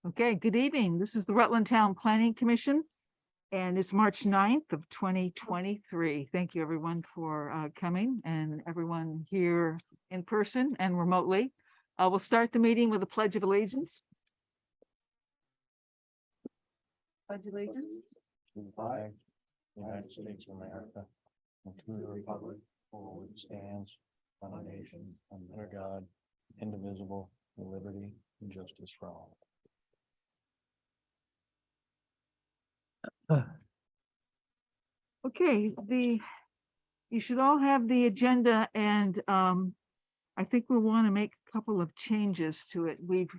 Okay, good evening. This is the Rutland Town Planning Commission, and it's March 9th of 2023. Thank you, everyone, for coming, and everyone here in person and remotely. We'll start the meeting with a Pledge of Allegiance. Pledge of Allegiance. To the flag, United States of America, and to the republic for which it stands, one nation, under God, indivisible, with liberty and justice for all. Okay, you should all have the agenda, and I think we want to make a couple of changes to it. We've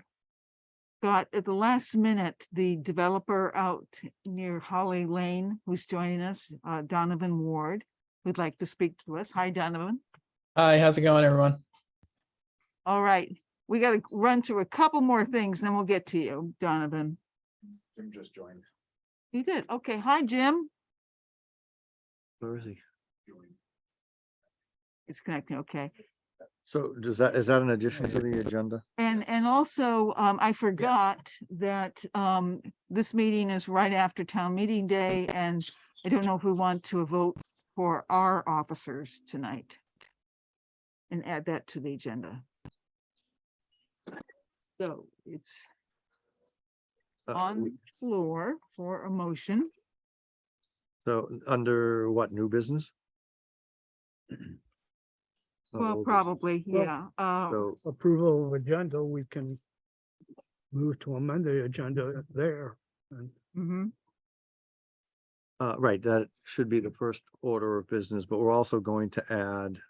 got at the last minute, the developer out near Holly Lane, who's joining us, Donovan Ward, who'd like to speak to us. Hi, Donovan. Hi, how's it going, everyone? All right, we got to run through a couple more things, then we'll get to you, Donovan. Jim just joined. You did. Okay. Hi, Jim. Where is he? It's connecting. Okay. So is that an addition to the agenda? And also, I forgot that this meeting is right after town meeting day, and I don't know if we want to vote for our officers tonight and add that to the agenda. So it's on the floor for a motion. So under what, new business? Well, Old business. probably, Well, yeah. So, approval of agenda, we can move to amend the agenda there. And Mhm. right, that should be the first order of business, but we're also going to add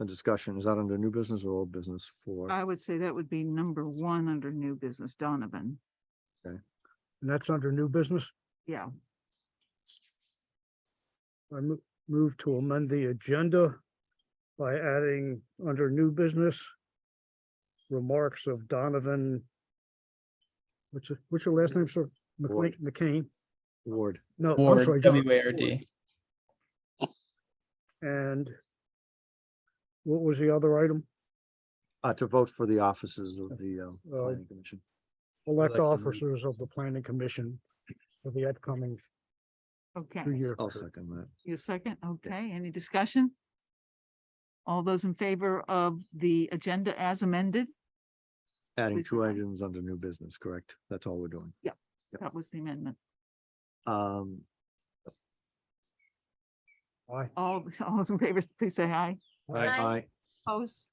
a discussion. Is that under new business or old business for? I would say that would be number one under new business, Donovan. and that's under new business. Yeah. I move to amend the agenda by adding under new business remarks of Donovan. What's your last name, sir? Ward. McCain? Ward. No, I'm Ward, sorry, John. W-A-R-D. And what was the other item? To vote for the offices of the planning commission. Elect Elect the- officers of the planning commission for the upcoming Okay. 2-year. I'll second that. You second? Okay, any discussion? All those in favor of the agenda as amended? Adding Please 2 vote. items under new business, correct? That's all we're doing. Yep. That was the amendment. Um, Aye. All those in favor, please say aye. I, Opposed?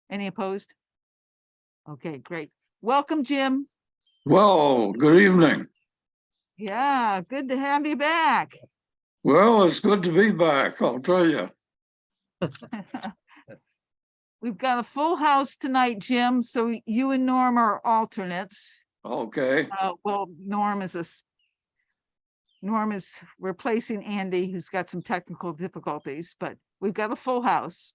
Any opposed? Okay, great. Welcome, Jim. Well, good evening. Yeah, good to have you back. Well, it's good to be back, I'll tell you. We've got a full house tonight, Jim, so you and Norm are alternates. Okay, Well, Norm is replacing Andy, who's got some technical difficulties, but we've got a full house.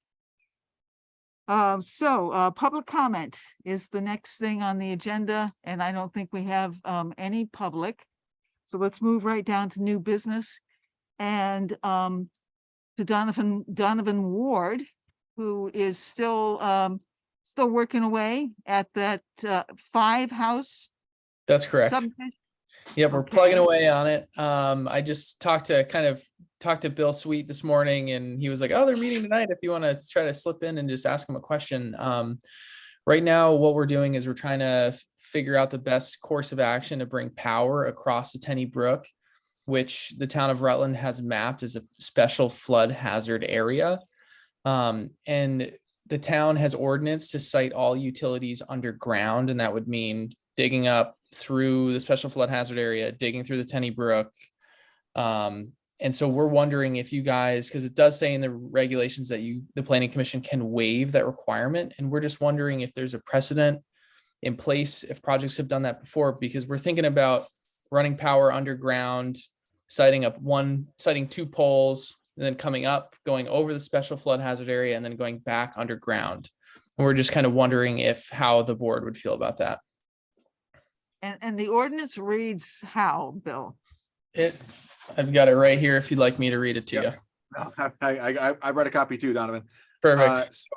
Public comment is the next thing on the agenda, and I don't think we have any public. So let's move right down to new business and to Donovan Ward, who is still working away at that 5-house That's correct. subdivision. Yep, we're Okay. plugging away on it. I just talked to Bill Sweet this morning, and he was like, "Oh, they're meeting tonight. If you want to try to slip in and just ask him a question." Right now, what we're doing is we're trying to figure out the best course of action to bring power across the Tenny Brook, which the town of Rutland has mapped as a special flood hazard area. And the town has ordinance to site all utilities underground, and that would mean digging up through the special flood hazard area, digging through the Tenny Brook. And so we're wondering if you guys, because it does say in the regulations that the planning commission can waive that requirement. And we're just wondering if there's a precedent in place, if projects have done that before, because we're thinking about running power underground, siting 2 poles, and then coming up, going over the special flood hazard area, and then going back underground. And we're just kind of wondering how the board would feel about that. And the ordinance reads how, Bill? I've got it right here if you'd like me to read it to you. No, I read a copy too, Donovan. Perfect. So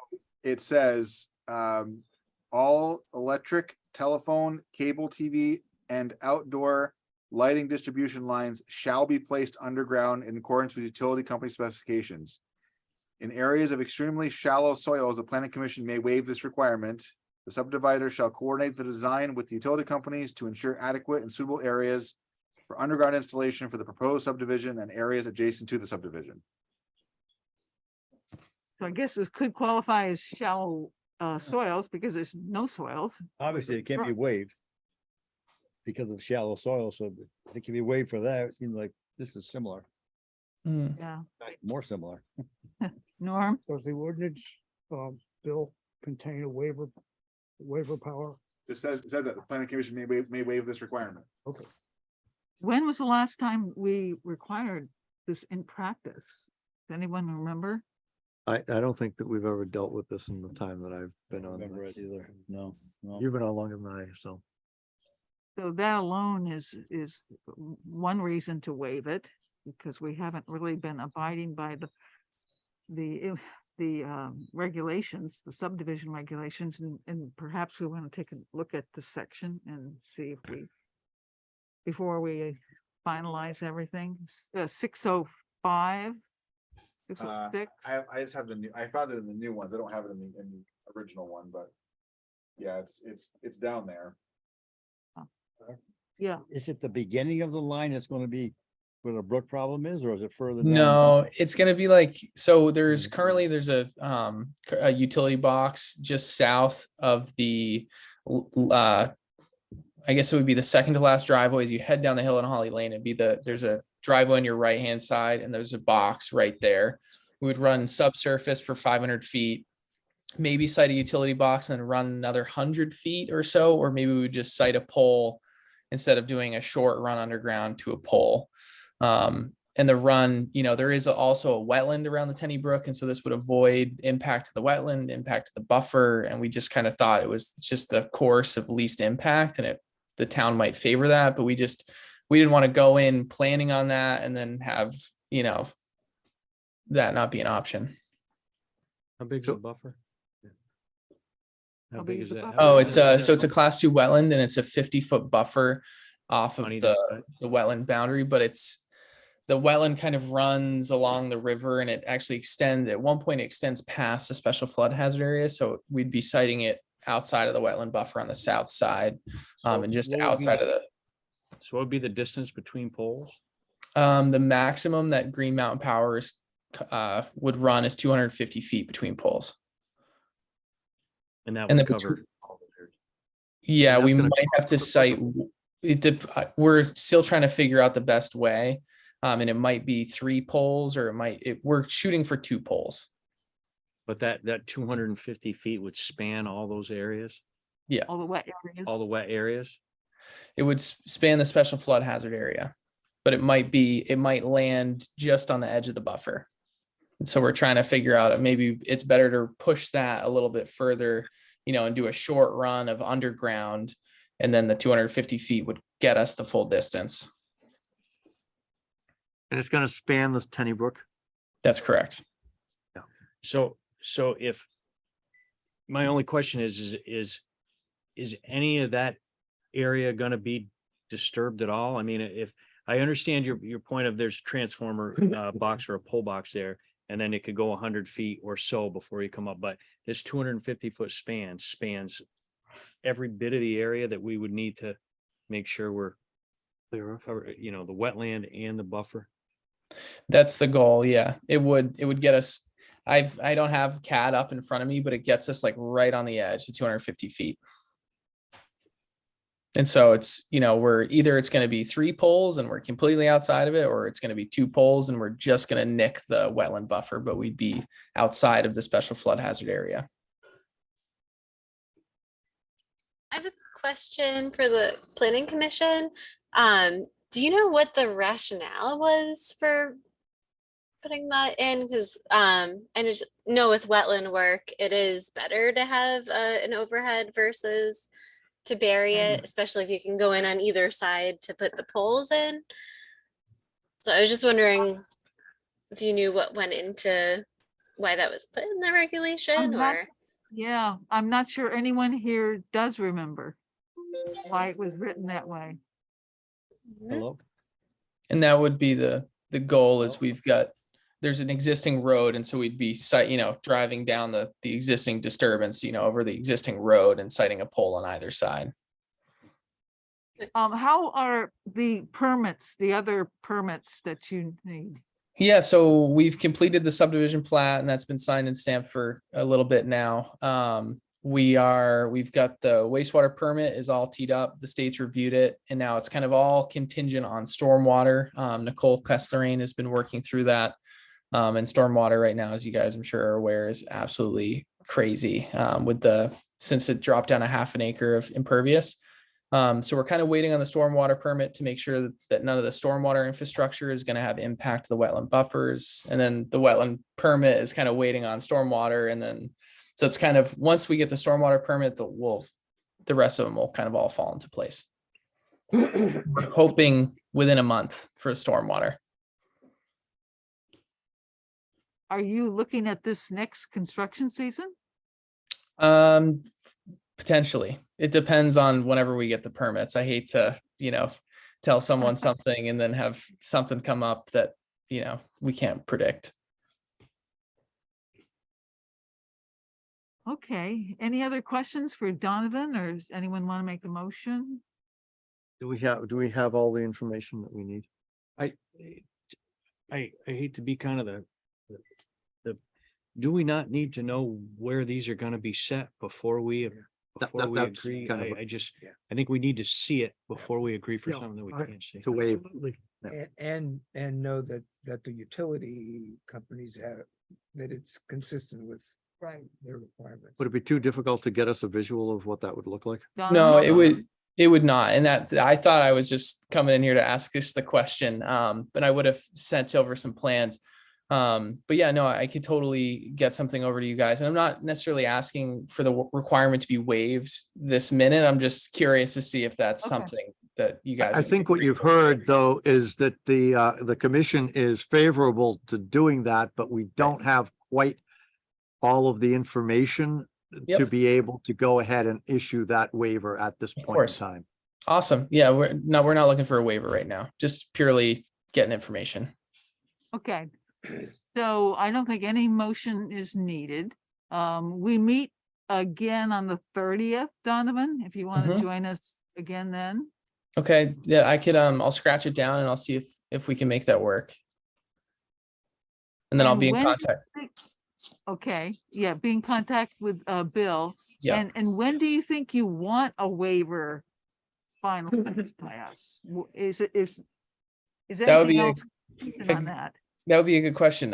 it says, all electric telephone, cable TV, and outdoor lighting distribution lines shall be placed underground in accordance with utility company specifications. In areas of extremely shallow soils, the planning commission may waive this requirement. The subdivider shall coordinate the design with the utility companies to ensure adequate and suitable areas for underground installation for the proposed subdivision and areas adjacent to the subdivision. So I guess this could qualify as shallow soils because there's no soils. Obviously, it can't be waived because of shallow soil, so it can be waived for that. It seems like this is similar, Mm. Yeah. more similar. Norm? Does the ordinance, bill contain a waiver power? It says that the planning commission may waive this requirement. Okay. When was the last time we required this in practice? Does anyone remember? I don't think that we've ever dealt with this in the time that I've been on. Remember it either. No, no. You've been on longer than I, so. So that alone is one reason to waive it, because we haven't really been abiding by the regulations, the subdivision regulations, and perhaps we want to take a look at the section and see if we, before we finalize everything, 605, 606. I just have the new, I found it in the new ones. I don't have it in the original one, but yeah, it's down there. Yeah, Is it the beginning of the line that's gonna be where the brook problem is, or is it further down? No, it's gonna be like, so there's currently, there's a utility box just south of the, I guess it would be the second to last driveway as you head down the hill in Holly Lane. It'd be there's a driveway on your right-hand side and there's a box right there. We would run subsurface for 500 feet, maybe site a utility box and then run another 100 feet or so, or maybe we would just site a pole instead of doing a short run underground to a pole. And the run, there is also a wetland around the Tenny Brook. And so this would avoid impact to the wetland, impact to the buffer. And we just kind of thought it was just the course of least impact, and the town might favor that, but we didn't want to go in planning on that and then have, that not be an option. How big is the buffer? How big is the buffer? Oh, it's a class 2 wetland and it's a 50-foot buffer off of Funny the that, wetland boundary, but the wetland kind of runs along the river and it actually at one point it extends past the special flood hazard area. So we'd be siting it outside of the wetland buffer on the south side, and just outside of So what would be the distance between poles? the maximum that Green Mountain Power would run is 250 feet between poles. And that And would the cover. all those areas. Yeah, that's we gonna might have to site, we're still trying to figure out the best way. And it might be 3 poles or we're shooting for 2 poles. But that 250 feet would span all those areas, All the wet areas. all the wet areas? It would span the special flood hazard area, but it might land just on the edge of the buffer. And so we're trying to figure out, maybe it's better to push that a little bit further, and do a short run of underground. And then the 250 feet would get us the full distance. And it's gonna span this Tenny Brook. That's correct. So if my only question is any of that area gonna be disturbed at all? I mean, if I understand your point of there's a transformer box or a pole box there, and then it could go 100 feet or so before you come up, but this 250-foot span spans every bit of the area that we would need to make sure we're cover, the wetland and the buffer. That's the goal. Yeah, it would get us. I don't have CAD up in front of me, but it gets us like right on the edge, the 250 feet. And so it's, it's going to be 3 poles and we're completely outside of it, or it's going to be 2 poles and we're just going to nick the wetland buffer, but we'd be outside of the special flood hazard area. I have a question for the planning commission. Do you know what the rationale was for putting that in? Because I just know with wetland work, it is better to have an overhead versus to bury it, especially if you can go in on either side to put the poles in. So I was just wondering if you knew what went into why that was put in the regulation, I'm not- or Yeah, I'm not sure anyone here does remember. why it was written that way. Mhm. Hello? And that would be the goal is there's an existing road. And so we'd be driving down the existing disturbance, over the existing road and siting a pole on either side. How are the permits, the other permits that you need? Yeah, so we've completed the subdivision plat and that's been signed and stamped for a little bit now. We've got the wastewater permit is all teed up. The state's reviewed it and now it's kind of all contingent on stormwater. Nicole Kesslerine has been working through that. And stormwater right now, as you guys I'm sure are aware, is absolutely crazy since it dropped down a half an acre of impervious. So we're kind of waiting on the stormwater permit to make sure that none of the stormwater infrastructure is going to have impact to the wetland buffers. And then the wetland permit is kind of waiting on stormwater. And then, so it's kind of, once we get the stormwater permit, the rest of them will kind of all fall into place. We're hoping within a month for stormwater. Are you looking at this next construction season? Potentially. It depends on whenever we get the permits. I hate to, tell someone something and then have something come up that, we can't predict. Okay, any other questions for Donovan, or does anyone want to make a motion? Do we have all the information that we need? I hate to be kind of do we not need to know where these are gonna be set before we that's agree? kind of a- I think we need to see it before we agree for Yeah, something that we I- can't see. To waive, Absolutely. Yeah. And know that the utility companies have, that it's consistent with Right. their requirements. would it be too difficult to get us a visual of what that would look like? No, Donovan? it would not. And that, I thought I was just coming in here to ask us the question. But I would have sent over some plans. But yeah, no, I could totally get something over to you guys. And I'm not necessarily asking for the requirement to be waived this minute. I'm just curious to see if that's Okay. something that you guys. I would think what agree you've with. heard, though, is that the commission is favorable to doing that, but we don't have quite all of the information to Yep. be able to go ahead and issue that waiver at this Of point in course. time. Awesome. Yeah, we're not looking for a waiver right now, just purely getting information. Okay, so I don't think any motion is needed. We meet again on the 30th, Donovan, if you want to Mhm. join us again then. Okay, yeah, I could, I'll scratch it down and I'll see if we can make that work. And then I'll And be in when do you contact. think- Okay, yeah, be in contact with Bill. Yeah. And when do you think you want a waiver finalized by us? Is That would anything be a- else on that? That would be a good question.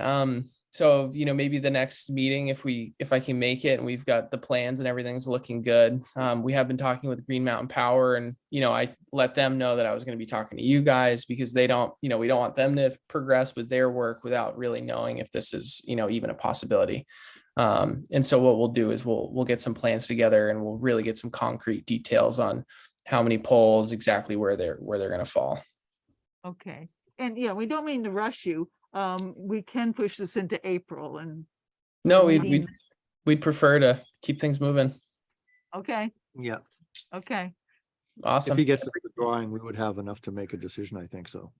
So, maybe the next meeting, if I can make it and we've got the plans and everything's looking good. We have been talking with Green Mountain Power and, I let them know that I was going to be talking to you guys because they don't, we don't want them to progress with their work without really knowing if this is, even a possibility. And so what we'll do is we'll get some plans together and we'll really get some concrete details on how many poles, exactly where they're going to fall. Okay, and yeah, we don't mean to rush you. We can push this into April and, No, meeting- we'd prefer to keep things moving. okay, Yeah, okay, if Awesome. he gets us the drawing, we would have enough to make a decision, I think so.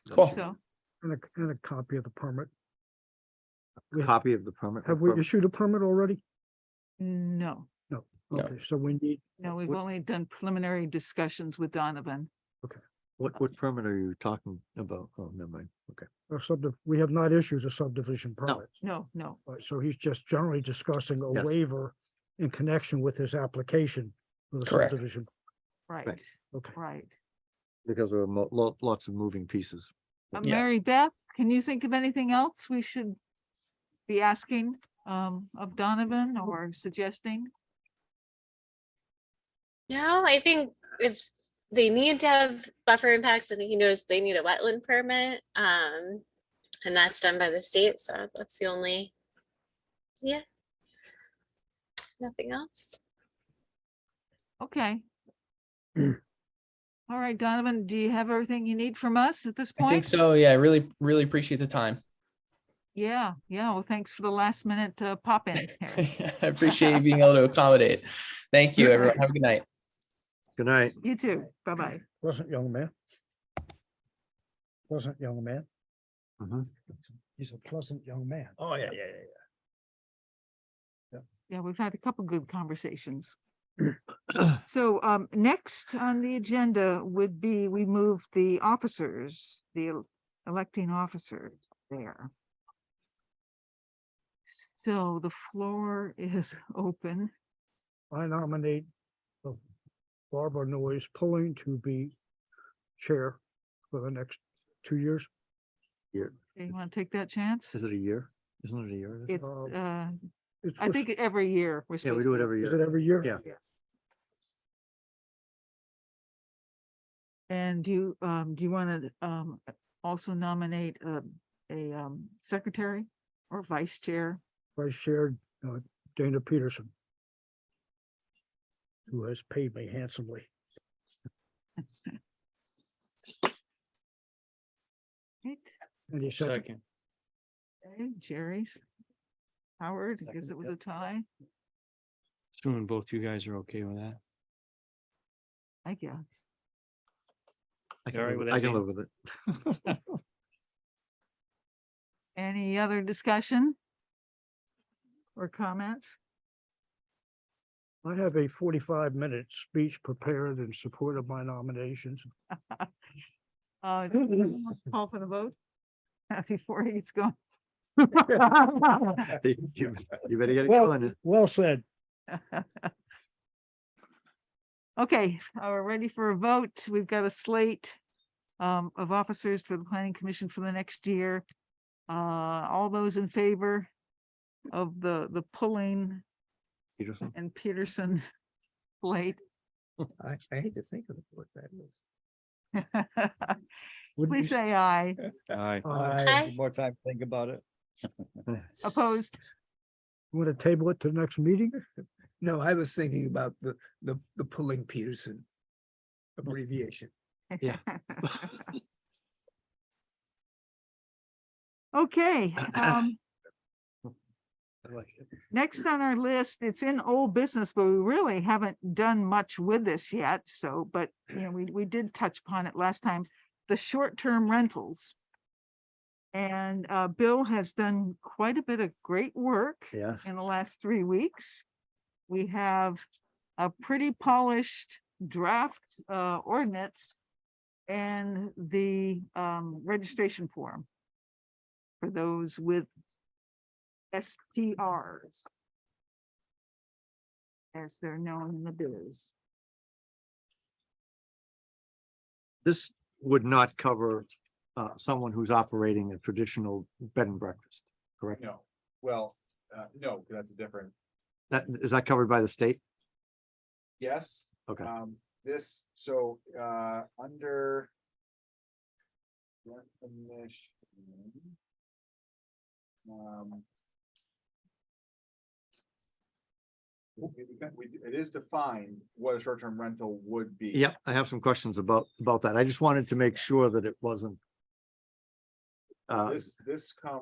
Cool. so, And a copy of the permit. Copy of the permit. Have we issued a permit already? no, No. No. Okay, so we need, no, we've What- only done preliminary discussions with Donovan. What permit are you talking about? Oh, never mind. Okay. we have not issued a subdivision permit. No, So he's just generally discussing a Yes. waiver in connection with his application for the Correct. subdivision. right, Okay. right. Because there are lots of moving pieces. Yeah. Mary Beth, can you think of anything else we should be asking of Donovan or suggesting? No, I think if they need to have buffer impacts, I think he knows they need a wetland permit. And that's done by the state, so that's the only, yeah. Nothing else. Okay. All right, Donovan, do you have everything you need from us at this I think point? so. Yeah, I really appreciate the time. Yeah, well, thanks for the last minute pop in. Harry. I appreciate you being able to accommodate. Thank you, everyone. Have a good night. Good night. You too. Bye-bye. Pleasant young man. Pleasant young man. Mhm. He's a pleasant young man. Oh, yeah. Yeah, we've had a couple good conversations. So next on the agenda would be, we move the officers, electing officers there. So the floor is open. I nominate Barbara Noyes Pulling to be chair for the next 2 years. Year. You want to take that chance? Is it a year? Isn't it a year? It's, It's I just- think every year we're Yeah, supposed we do it to- every Is year. it every year? Yeah. And do you want to also nominate a secretary or vice chair? Vice Chair Dana Peterson, who has paid me handsomely. Right. And he said, Okay, Jerry's. Howard, because it was a tie, Assuming both you guys are okay with that. I guess. I You all right can with live- I that, can Dean? live with it. Any other discussion? Or comments? I have a 45-minute speech prepared in support of my nominations. Call for the vote before he gets going. You better get it going. Well said. Okay, we're ready for a vote. We've got a slate of officers for the planning commission for the next year. All those in favor of the Pulling Peterson. and Peterson slate. I hate to think of what that is. Wouldn't Please you- say aye. Aye. Aye. More time to think about it. Opposed? You want to table it to the next meeting? No, I was thinking about the Pulling Peterson abbreviation. Yeah. Okay, I like it. next on our list, it's in old business, but we really haven't done much with this yet. So, but you know, we did touch upon it last time, the short-term rentals. And Bill has done quite a bit of great work Yeah. in the last 3 weeks. We have a pretty polished draft ordinance and the registration form for those with STRs, as they're known in the biz. This would not cover someone who's operating a traditional bed and breakfast, correct? No, well, no, that's a different, That, is that covered by the state? yes. Okay. This, so, under. Definition. It is defined what a short-term rental would be. Yep, I have some questions about that. I just wanted to make sure that it wasn't. This I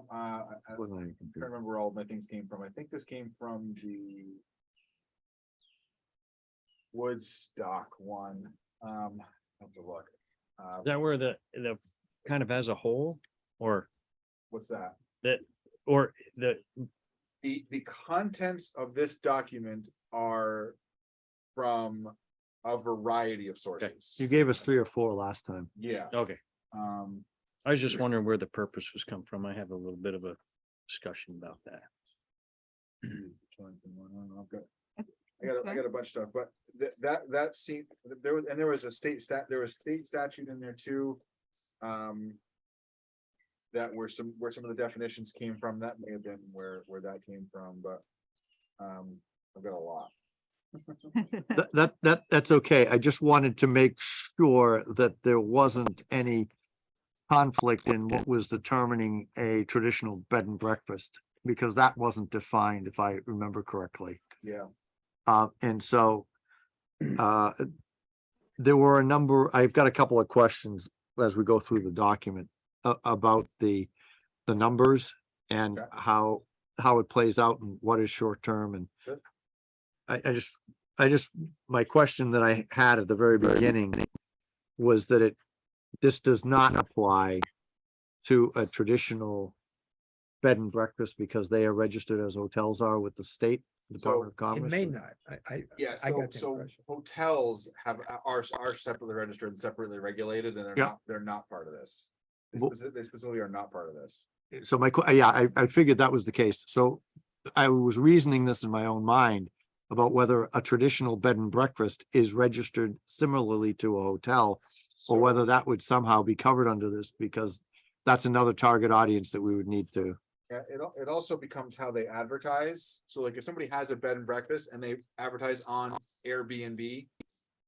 wasn't any can't confusion. remember where all my things came from. I think this came from the Woodstock one. Have to look. Is that where the kind of as a whole, or What's that? or the, The contents of this document are from a variety of sources. You gave us 3 or 4 last time. Yeah, okay, I was just wondering where the purpose was come from. I have a little bit of a discussion about that. I got a bunch of stuff, but that seemed, there was a state statute in there too. That where some of the definitions came from. That may have been where that came from, but I've got a lot. That's okay. I just wanted to make sure that there wasn't any conflict in what was determining a traditional bed and breakfast, because that wasn't defined, if I remember correctly. Yeah. And so there were a number, I've got a couple of questions as we go through the document about the numbers and Okay. how it plays out and what is short term and Sure. I my question that I had at the very beginning was that this does not apply to a traditional bed and breakfast because they are registered as hotels are with the state Department of It Commerce. may not. I Yeah, I so, got the so impression. hotels are separately registered and separately regulated, and Yeah. they're not part of this. Well- They specifically are not part of this. So I figured that was the case. So I was reasoning this in my own mind about whether a traditional bed and breakfast is registered similarly to a hotel, or whether that would somehow be covered under this, because that's another target audience that we would need to. Yeah, it also becomes how they advertise. So like if somebody has a bed and breakfast and they advertise on Airbnb,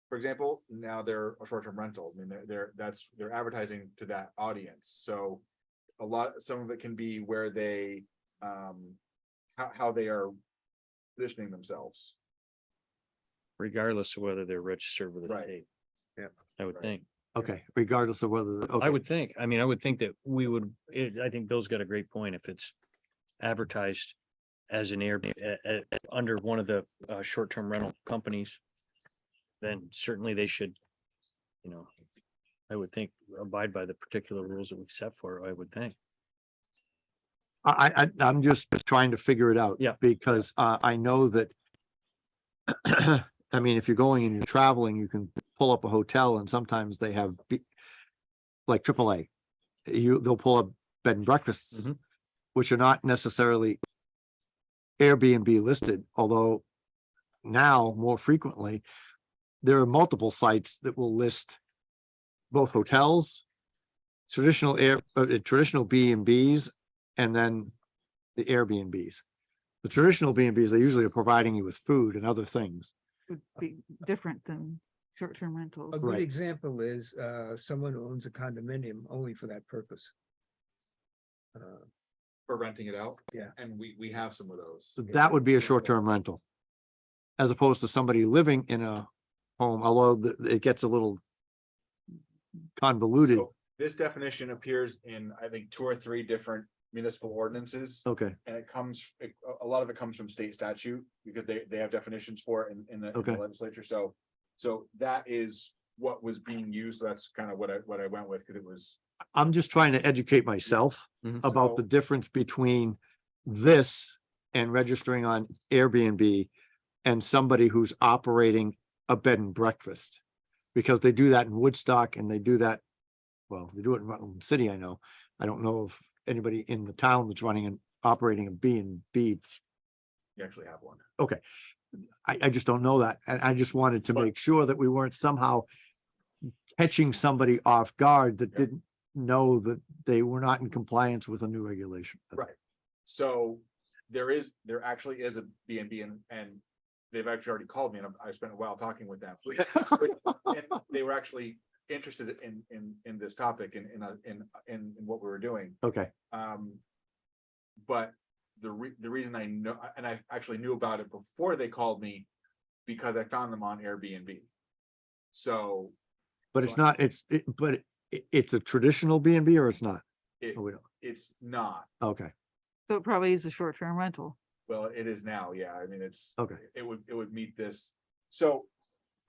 for example, now they're a short-term rental. I mean, they're advertising to that audience. So some of it can be where they, how they are positioning themselves. Regardless of whether they're registered with the Right. state. Yeah. I would Right. think. Okay, regardless of whether, I okay, would think, I mean, I would think that we would, I think Bill's got a great point. If it's advertised as an air, under one of the short-term rental companies, then certainly they should, I would think, abide by the particular rules that we set for it, I would think. I'm just trying to figure it out. Yeah. Because I know that I mean, if you're going and you're traveling, you can pull up a hotel and sometimes they have like AAA. They'll pull up bed and breakfasts, Mhm. which are not necessarily Airbnb listed, although now more frequently, there are multiple sites that will list both hotels, traditional traditional B and Bs, and then the Airbnbs. The traditional B and Bs, they usually are providing you with food and other things. Would be different than short-term rentals. A good Right. example is someone who owns a condominium only for that purpose. For renting it out. Yeah. And we have some of those. So that would be a short-term rental. As opposed to somebody living in a home, although it gets a little convoluted. So this definition appears in, I think, 2 or 3 different municipal ordinances. Okay, And a lot of it comes from state statute because they have definitions for it in the Okay. legislature. So that is what was being used. So that's kind of what I went with, because it was. I'm just trying to educate myself Mhm. about the So- difference between this and registering on Airbnb and somebody who's operating a bed and breakfast. Because they do that in Woodstock and they do that, well, they do it in Rutland City, I know. I don't know if anybody in the town that's running and operating a B and B. You actually have one. I just don't know that. And I just wanted to But- make sure that we weren't somehow catching somebody off guard that Yeah. didn't know that they were not in compliance with a new regulation. Right. So there actually is a B and B, and they've actually already called me, and I spent a while talking with them. And they were actually interested in this topic and in what we were doing. Okay, But the reason I know, and I actually knew about it before they called me, because I found them on Airbnb. So but it's not, it's a traditional B and B or it's not? it, Oh, we don't, it's not, okay, So it probably is a short-term rental. well, it is now, yeah, I mean, it's. Okay. It would meet this, so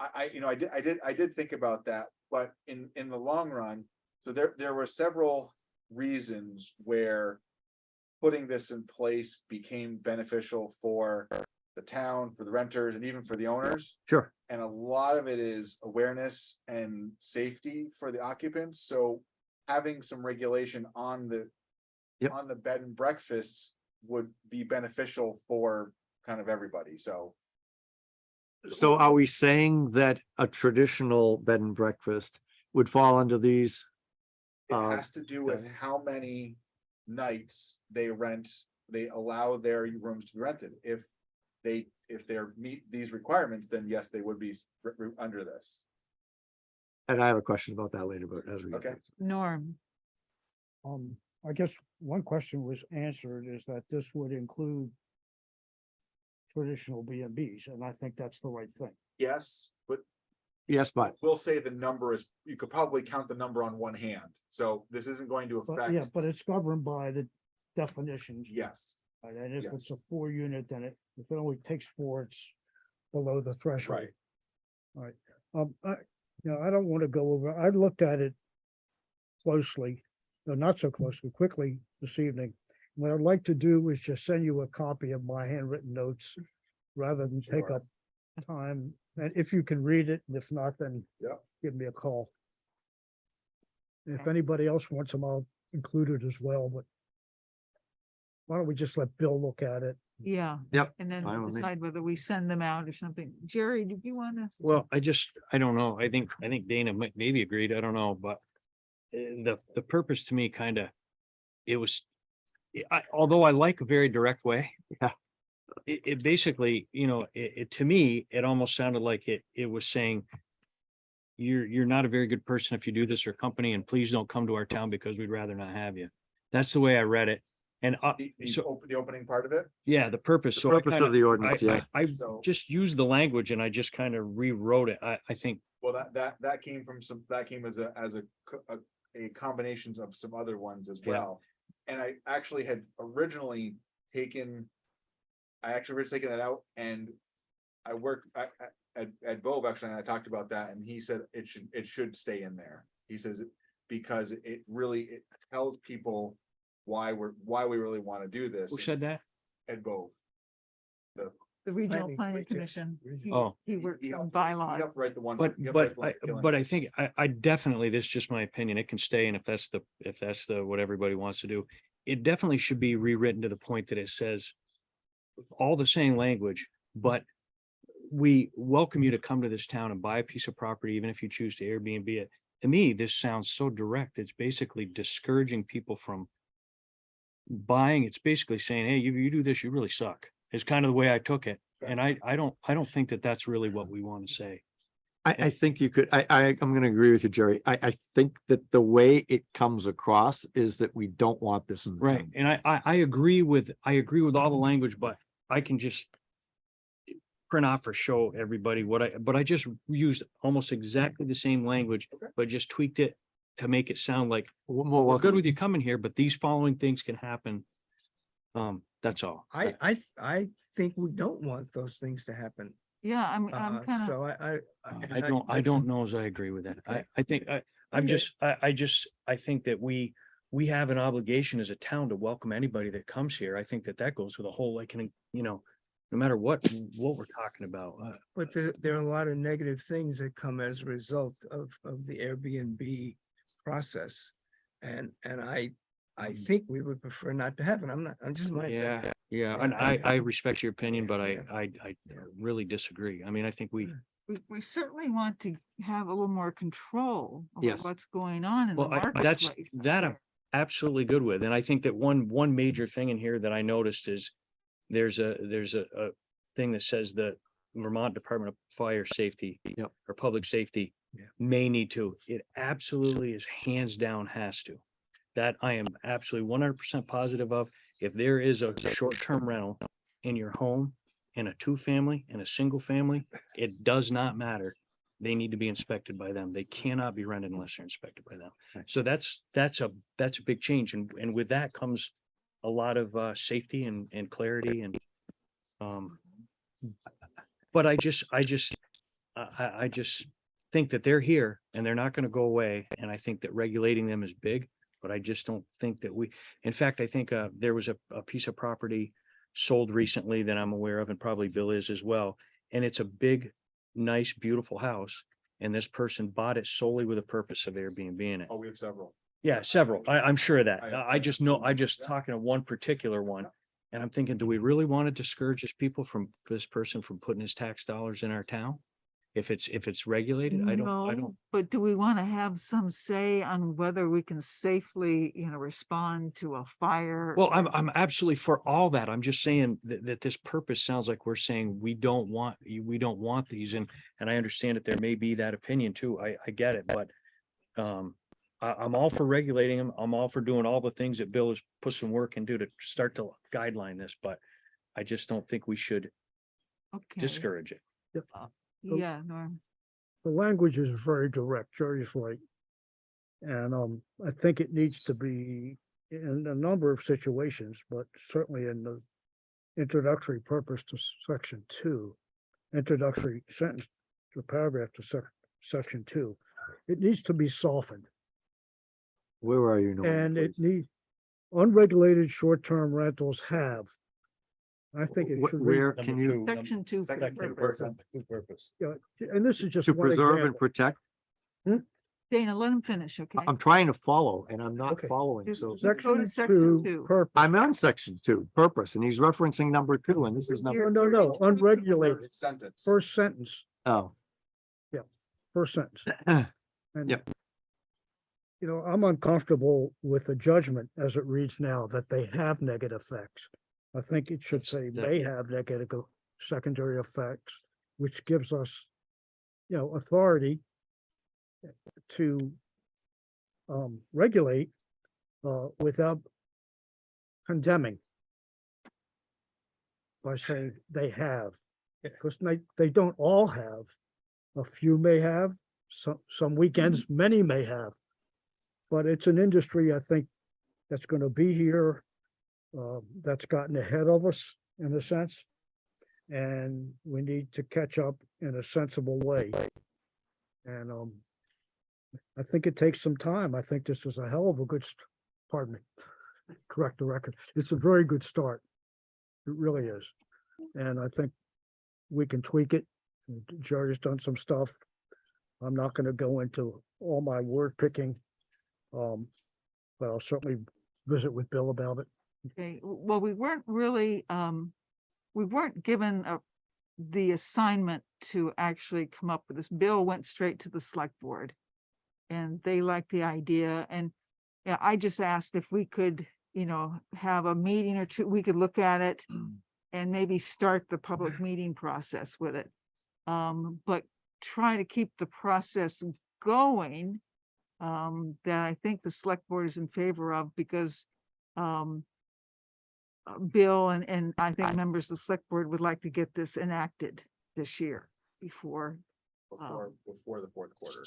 I did think about that, but in the long run, so there were several reasons where putting this in place became beneficial for the town, for the renters, and even for the owners. sure. And a lot of it is awareness and safety for the occupants, so having some regulation on the. Yep. On the bed and breakfasts would be beneficial for kind of everybody, so. So are we saying that a traditional bed and breakfast would fall under these? It Uh, has to do with how many nights they allow their rooms to be rented. If they're meet these requirements, then yes, they would be under this. And I have a question about that later, but as we. Okay. Norm, I guess one question was answered is that this would include traditional B and Bs, and I think that's the right thing. Yes, but Yes, but, we'll say the number is, you could probably count the number on one hand. So this isn't going to But yeah, affect, but it's governed by the definitions. yes, Right, and if Yes. it's a 4 unit, then if it only takes 4, it's below the threshold. Right. All right, I don't want to go over, I looked at it closely, no, not so closely, quickly this evening. What I'd like to do is just send you a copy of my handwritten notes rather than take Sure. up time. And if you can read it, and if not, then Yep. give me a call. If Okay. anybody else wants them, I'll include it as well, but why don't we just let Bill look at it? Yeah. Yep, And then fine we'll with me. decide whether we send them out or something. Jerry, did you want to? Well, I don't know. I think Dana might maybe agreed. I don't know, but the purpose to me kind of, it was, although I like a very direct way. Yeah. It basically, to me, it almost sounded like it was saying, you're not a very good person if you do this or company, and please don't come to our town because we'd rather not have you. That's the way I read it. And The opening part of it? yeah, the purpose. The So I purpose kinda- of the ordinance, yeah. I So- just used the language and I just kind of rewrote it. I think, Well, that came from that came as a combination of some other ones as Yeah. well. And I actually had originally taken that out, and I worked at Bove actually, and I talked about that, and he said it should stay in there. He says, because it tells people why we really want to do this. who said that? At Bove. The Regional Planning Planning Commission. Commission. He- Oh. He works He on helped- bylaws. he helped write the one. But, he helped but, write the one I, killing but it. I think I definitely, this is just my opinion, it can stay, and if that's what everybody wants to do. It definitely should be rewritten to the point that it says all the same language, but we welcome you to come to this town and buy a piece of property, even if you choose to Airbnb it. To me, this sounds so direct. It's basically discouraging people from buying. It's basically saying, hey, you do this, you really suck. It's kind of the way I took it. And I don't think that that's really what we want to say. I think you could, I'm gonna agree with you, Jerry. I think that the way it comes across is that we don't want this in the Right, town. and I agree with all the language, but I can just print off or show everybody but I just used almost exactly the same language, but just tweaked it to make it sound like More we're welcome. good with you coming here, but these following things can happen. That's all. I think we don't want those things to happen. Yeah, I'm kind of, So I don't know as I agree with that. I think I think that we have an obligation as a town to welcome anybody that comes here. I think that goes with the whole, like, no matter what we're talking about. But there are a lot of negative things that come as a result of the Airbnb process. And I think we would prefer not to have it. I'm just my. Yeah, and I respect your opinion, but I really disagree. I mean, I think we we certainly want to have a little more control over Yes. what's going on in the Well, I'm marketplace. absolutely good with. And I think that one major thing in here that I noticed is there's a thing that says the Vermont Department of Fire Safety Yep. or Public Safety may need to. It absolutely is hands down has to. That I am absolutely 100% positive of. If there is a short-term rental in your home, in a two-family, in a single family, it does not matter. They need to be inspected by them. They cannot be rented unless they're inspected by them. So that's a big change. And with that comes a lot of safety and clarity and but I just think that they're here and they're not going to go away. And I think that regulating them is big, but I just don't think that in fact, I think there was a piece of property sold recently that I'm aware of, and probably Bill is as well. And it's a big, nice, beautiful house. And this person bought it solely with the purpose of Airbnb in it. Oh, we have several. Yeah, several. I'm sure of that. I- I just know, I just talking to one particular one. And I'm thinking, do we really want to discourage this person from putting his tax dollars in our town? If it's regulated, I don't, No, but do we want to have some say on whether we can safely, respond to a fire? well, I'm absolutely for all that. I'm just saying that this purpose sounds like we're saying we don't want these. And I understand that there may be that opinion too. I get it, but I'm all for regulating them. I'm all for doing all the things that Bill has put some work into to start to guideline this, but I just don't think we should Okay. discourage it. Yeah, Norm. The language is very direct, Jerry's right. And I think it needs to be in a number of situations, but certainly in the introductory purpose to section 2, introductory sentence to paragraph to section 2. It needs to be softened, Where are you? Norman, and it please? need unregulated short-term rentals have. I think it should read, Where can you, Section 2. for Second purpose. Purpose. and this is just to one preserve and example. protect? Dana, let him finish, okay? I'm trying to follow and I'm not Okay. following, Just- so. just go to Section section 2, 2. purpose. I'm on section 2, purpose, and he's referencing number 2, and this is number, No, unregulated, Sentence. first sentence, oh. first sentence. And, Yep. You know, I'm uncomfortable with the judgment as it reads now that they have negative effects. I think it should say may have negative secondary effects, which gives us, you know, authority to regulate without condemning by saying they have, because they don't all have. A few may have, some weekends, many may have. But it's an industry, I think, that's gonna be here, that's gotten ahead of us in a sense. And we need to catch up in a sensible way. And, I think it takes some time. I think this is a hell of a good, pardon me, correct the record. It's a very good start. It really is. And I think we can tweak it. Jerry's done some stuff. I'm not gonna go into all my word picking. But I'll certainly visit with Bill about it. Okay, well, we weren't really, we weren't given the assignment to actually come up with this. Bill went straight to the select board. And they liked the idea, and yeah, I just asked if we could, you know, have a meeting or two, we could look at it. And maybe start the public meeting process with it. But try to keep the process going. That I think the select board is in favor of, because Bill and I think members of the select board would like to get this enacted this year before. Before the fourth quarter.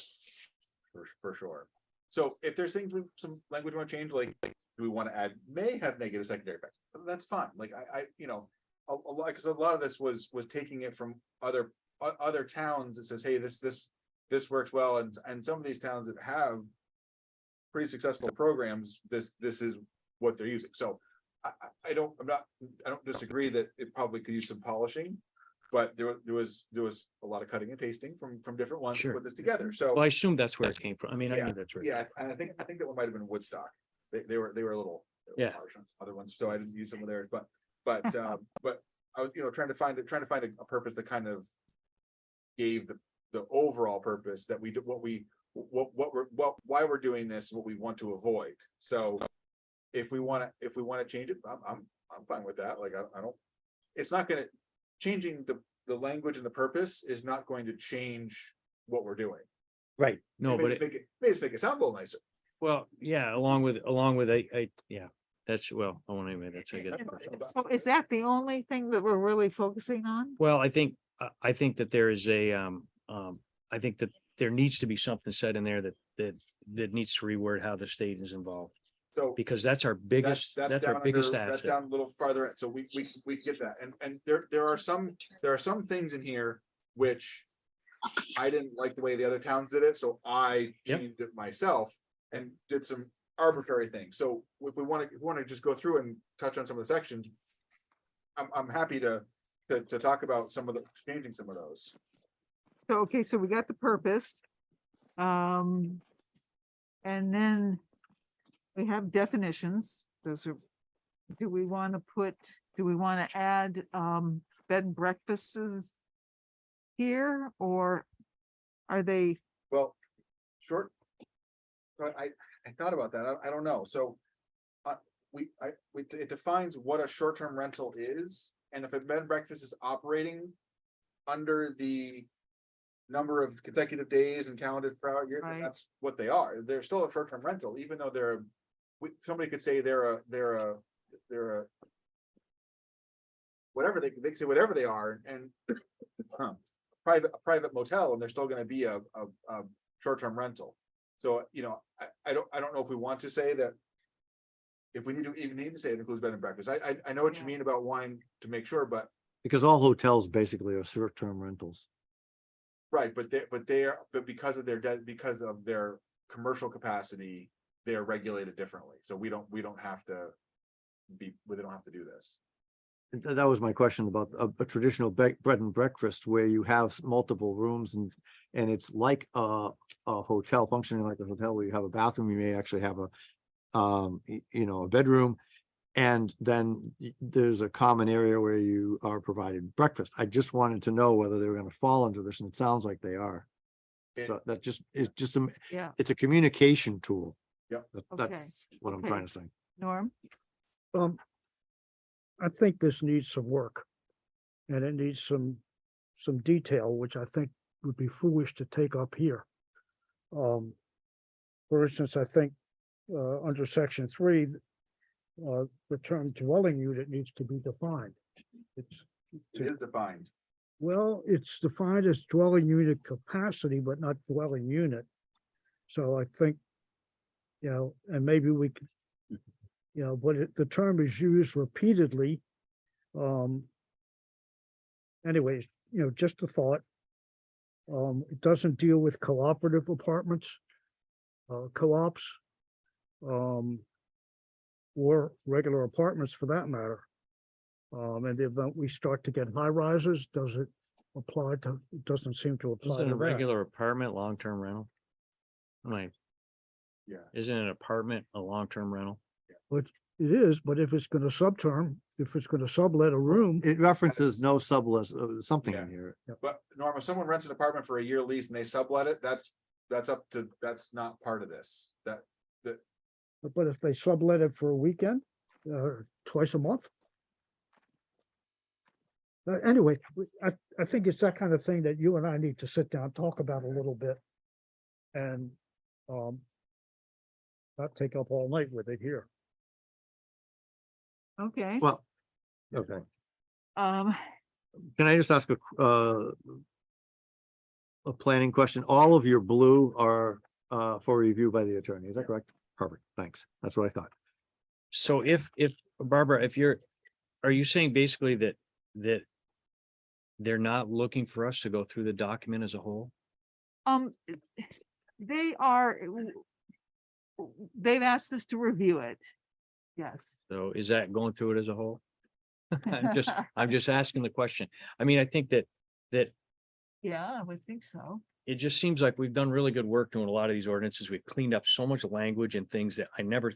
For sure. So if there's things, some language we want to change, like, do we want to add may have negative secondary effects? That's fine. Like I you know, a lot, because a lot of this was taking it from other towns that says, hey, this works well, and some of these towns that have pretty successful programs, this is what they're using. So I don't disagree that it probably could use some polishing, but there was a lot of cutting and pasting from different ones to Sure. put this together. So Well, I assume that's where it came from. I mean, I Yeah, knew that's where. it yeah, came from. and I think that one might have been Woodstock. They were a little Yeah. harsh on other ones, so I didn't use some of theirs, but I was, you know, trying to find a purpose that kind of gave the overall purpose that we do, why we're doing this, what we want to avoid. So if we want to change it, I'm fine with that. Like I don't, it's not gonna, changing the language and the purpose is not going to change what we're doing. Right. No, but May just make it sound a little nicer. well, yeah, along with yeah, that's, well, I won't even, that's, I guess. So is that the only thing that we're really focusing on? Well, I think that there is I think that there needs to be something said in there that needs to reword how the state is involved, So because that's our biggest, that's our down biggest under- That's asset. down a little farther, so we get that, and there are some things in here which I didn't like the way the other towns did it, so I Yep. changed it myself and did some arbitrary things. So if we want to just go through and touch on some of the sections, I'm happy to talk about changing some of those. So, okay, so we got the purpose. And then we have definitions. Those are, do we want to add, bed and breakfasts here, or are they, Well, short. But I thought about that. I don't know. So. It defines what a short-term rental is, and if a bed and breakfast is operating under the number of consecutive days and calendars per hour, Right. that's what they are. They're still a short-term rental, even though somebody could say they're a whatever they can say whatever they are, and private motel, and they're still gonna be a short-term rental. So, you know, I don't know if we want to say that. If we need to say it includes bed and breakfast. I know what you Yeah. mean about wanting to make sure, but Because all hotels basically are short-term rentals. Right, but because of because of their commercial capacity, they are regulated differently. So we don't have to they don't have to do this. And that was my question about a traditional bread and breakfast where you have multiple rooms and it's like a hotel, functioning like a hotel where you have a bathroom, you may actually have a a bedroom. And then there's a common area where you are provided breakfast. I just wanted to know whether they were going to fall into this, and it sounds like they are. It- So that just is just Yeah, it's a communication tool. Yep. That's what I'm Okay. trying to say. Norm? I think this needs some work. And it needs some detail, which I think would be foolish to take up here. For instance, I think, under section 3, the term dwelling unit needs to be defined. It's, It is defined. well, it's defined as dwelling unit capacity, but not dwelling unit. So I think, and maybe we could, but the term is used repeatedly. Anyways, just a thought. It doesn't deal with cooperative apartments, co-ops, or regular apartments for that matter. In the event we start to get high rises, does it apply to, it doesn't seem to apply Isn't to a that. regular apartment long-term rental? Like, Yeah. isn't an apartment a long-term rental? But it is, but if it's gonna sublet a room, It references no sublet, something in Yeah. here. But Norm, if someone rents an apartment for a year lease and they sublet it, that's not part of this. but if they sublet it for a weekend, twice a month. Anyway, I think it's that kind of thing that you and I need to sit down, talk about a little bit. And, not take up all night with it here. Okay. Well, okay. Um, Can I just ask a planning question? All of your blue are for review by the attorney, is that correct? Perfect, thanks. That's what I thought. So if Barbara, are you saying basically that they're not looking for us to go through the document as a whole? they've asked us to review it. Yes. So is that going through it as a whole? I'm just asking the question. I mean, I think that Yeah, I would think so. it just seems like we've done really good work doing a lot of these ordinances. We've cleaned up so much language and things that I never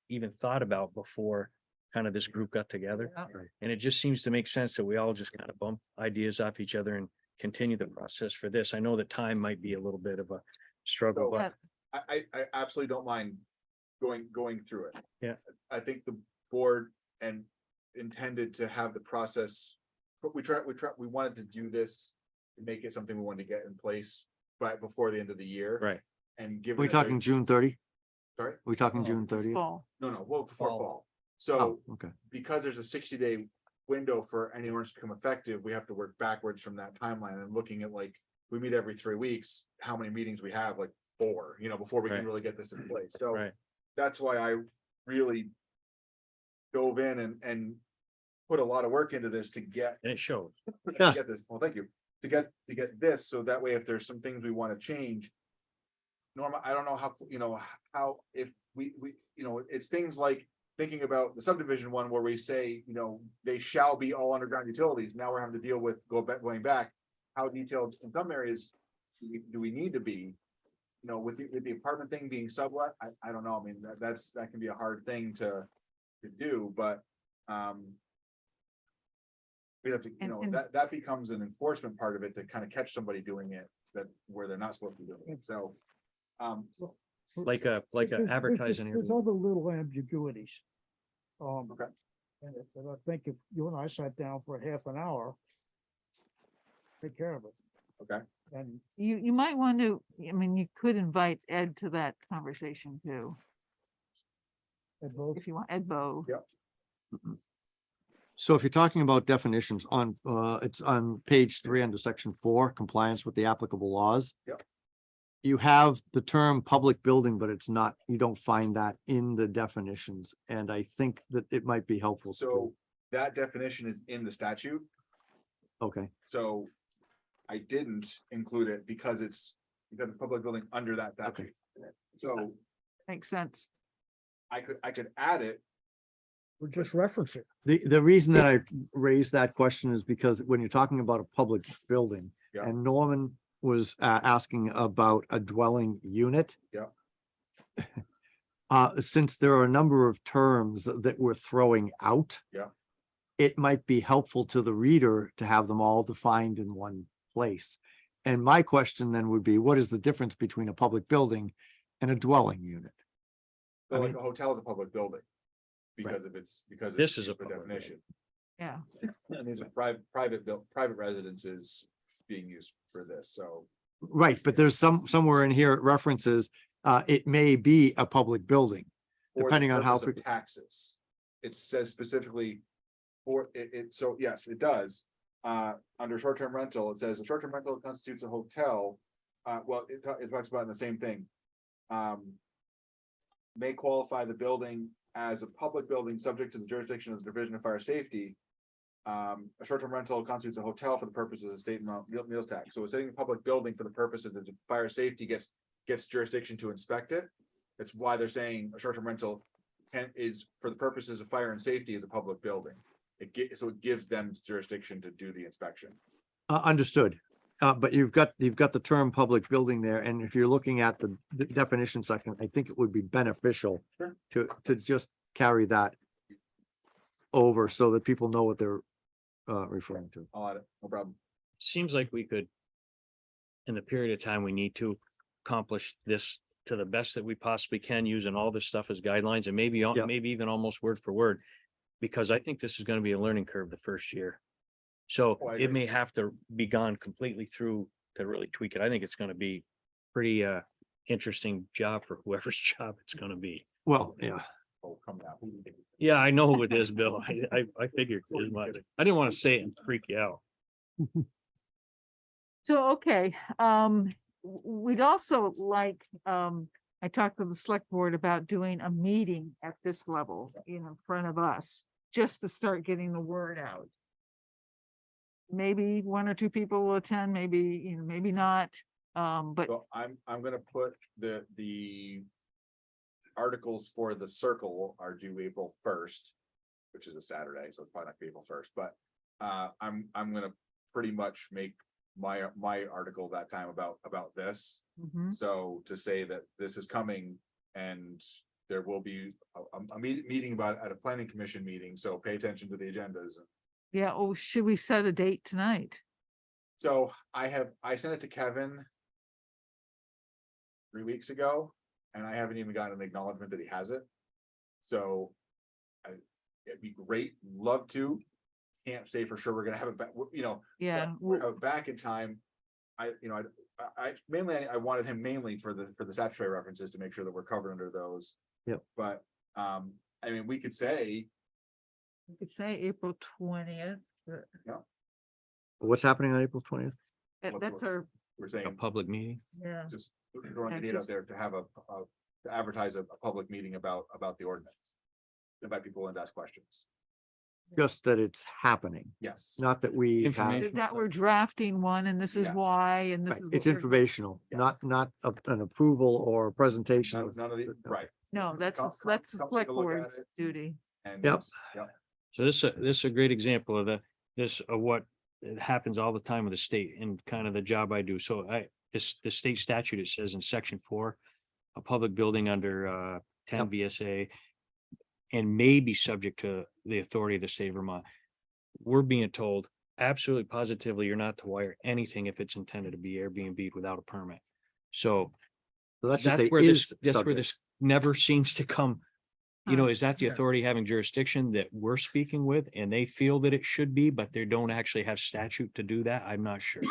even thought about before kind of this group got together. Yeah. And it just seems to make sense that we all just kind of bump ideas off each other and continue the process for this. I know that time might be a little bit of a struggle, So- but I absolutely don't mind going through it. Yeah. I think the board and intended to have the process, but we wanted to do this, to make it something we wanted to get in place, but before the end of the year. right. And give. Are we talking June 30? Sorry? Are we talking Oh, June It's 30th? fall. No, well, before Fall. fall. Oh, So okay. because there's a 60-day window for any ordinance to become effective, we have to work backwards from that timeline and looking at like, we meet every 3 weeks, how many meetings we have, like 4, before we can Right. really get this in place. So Right. that's why I really dove in and put a lot of work into this to get And it shows. Yeah. get this, well, thank you, to get this, so that way if there's some things we want to change. Norma, I don't know how, if we, it's things like thinking about the subdivision one where we say, they shall be all underground utilities. Now we're having to deal with going back, how detailed in some areas do we need to be? With the apartment thing being sublet, I don't know, I mean, that can be a hard thing to do, but, we have to, And- that becomes an enforcement part of it to kind of catch somebody doing it where they're not supposed to be doing it, so. Like a advertising. There's other little ambiguities. Okay. And I think if you and I sat down for half an hour, take care of it. Okay. And You might want to, you could invite Ed to that conversation too, both, if you want, Ed Bo. Yep. So if you're talking about definitions it's on page 3 under section 4, compliance with the applicable laws. Yep. You have the term public building, but it's not, you don't find that in the definitions. And I think that it might be helpful. So that definition is in the statute. Okay, So I didn't include it because it's a public building under that statute. So Makes sense. I could add it. Or just reference it. the reason that I raised that question is because when you're talking about a public building. Yeah. And Norman was asking about a dwelling unit. Yeah. Since there are a number of terms that we're throwing out. Yeah. It might be helpful to the reader to have them all defined in one place. And my question then would be, what is the difference between a public building and a dwelling unit? So I like mean- a hotel is a public building. Because of its, because. This it's is a per public definition. Yeah. And these are private residences being used for this, so. Right, but there's somewhere in here it references, it may be a public building. for the Depending on how purpose of taxes. It says specifically. For it, so yes, it does. Under short-term rental, it says a short-term rental constitutes a hotel. Well, it talks about the same thing. May qualify the building as a public building subject to the jurisdiction of the Division of Fire Safety. A short-term rental constitutes a hotel for the purposes of state and meals tax. So it's saying a public building for the purpose of the fire safety gets jurisdiction to inspect it. That's why they're saying a short-term rental is for the purposes of fire and safety is a public building. So it gives them jurisdiction to do the inspection. Understood. But you've got the term public building there, and if you're looking at the definition section, I think it would be beneficial Sure. to just carry that over so that people know what they're referring to. I'll add it, no problem. Seems like we could, in the period of time we need to accomplish this to the best that we possibly can, using all this stuff as guidelines and maybe, Yeah. maybe even almost word for word. Because I think this is gonna be a learning curve the first year. So Oh, I it agree. may have to be gone completely through to really tweak it. I think it's gonna be pretty interesting job for whoever's job it's gonna be. Well, yeah, Oh, come now. Who do you think? Yeah, I know who it is, Bill. I figured as much. I didn't want to say it and freak you out. So, okay, we'd also like, I talked to the select board about doing a meeting at this level, in front of us, just to start getting the word out. Maybe one or two people will attend, maybe, maybe not, but So I'm gonna put the articles for the circle are due April 1st, which is a Saturday, so it's probably not gonna be April 1st, but I'm gonna pretty much make my article that time about this. mhm, So to say that this is coming and there will be a meeting about it at a planning commission meeting, so pay attention to the agendas. yeah, oh, should we set a date tonight? So I sent it to Kevin 3 weeks ago, and I haven't even gotten an acknowledgement that he has it. So it'd be great, love to. Can't say for sure we're gonna have it back, Yeah, we'll have it back in time. I mainly, I wanted him mainly for the statutory references to make sure that we're covered under those. Yep. But, I mean, we could say, we could say April 20th, what's happening on April 20th? that's our, we're A saying, public meeting. yeah, just throwing Yeah, the date out just- there to have to advertise a public meeting about the ordinance. Invite people in to ask questions. Just that it's happening, Yes. not that we have, Information. that we're drafting one, and this is Yes. why, and this right, is. it's what we're- informational, Yes. not an approval or a presentation. None of the, right. No, that's Come- the come select take a look at board's it. duty. And Yep. Yep. So this is a great example of what it happens all the time with the state and kind of the job I do. So the state statute, it says in section 4, a public building under 10 VSA and may be subject to the authority of the state of Vermont. We're being told absolutely positively you're not to wire anything if it's intended to be Airbnb without a permit. So So that's just that's say where is that's where subject. this never seems to come. You know, is that the Yeah. authority having jurisdiction that we're speaking with and they feel that it should be, but they don't actually have statute to do that? I'm not sure.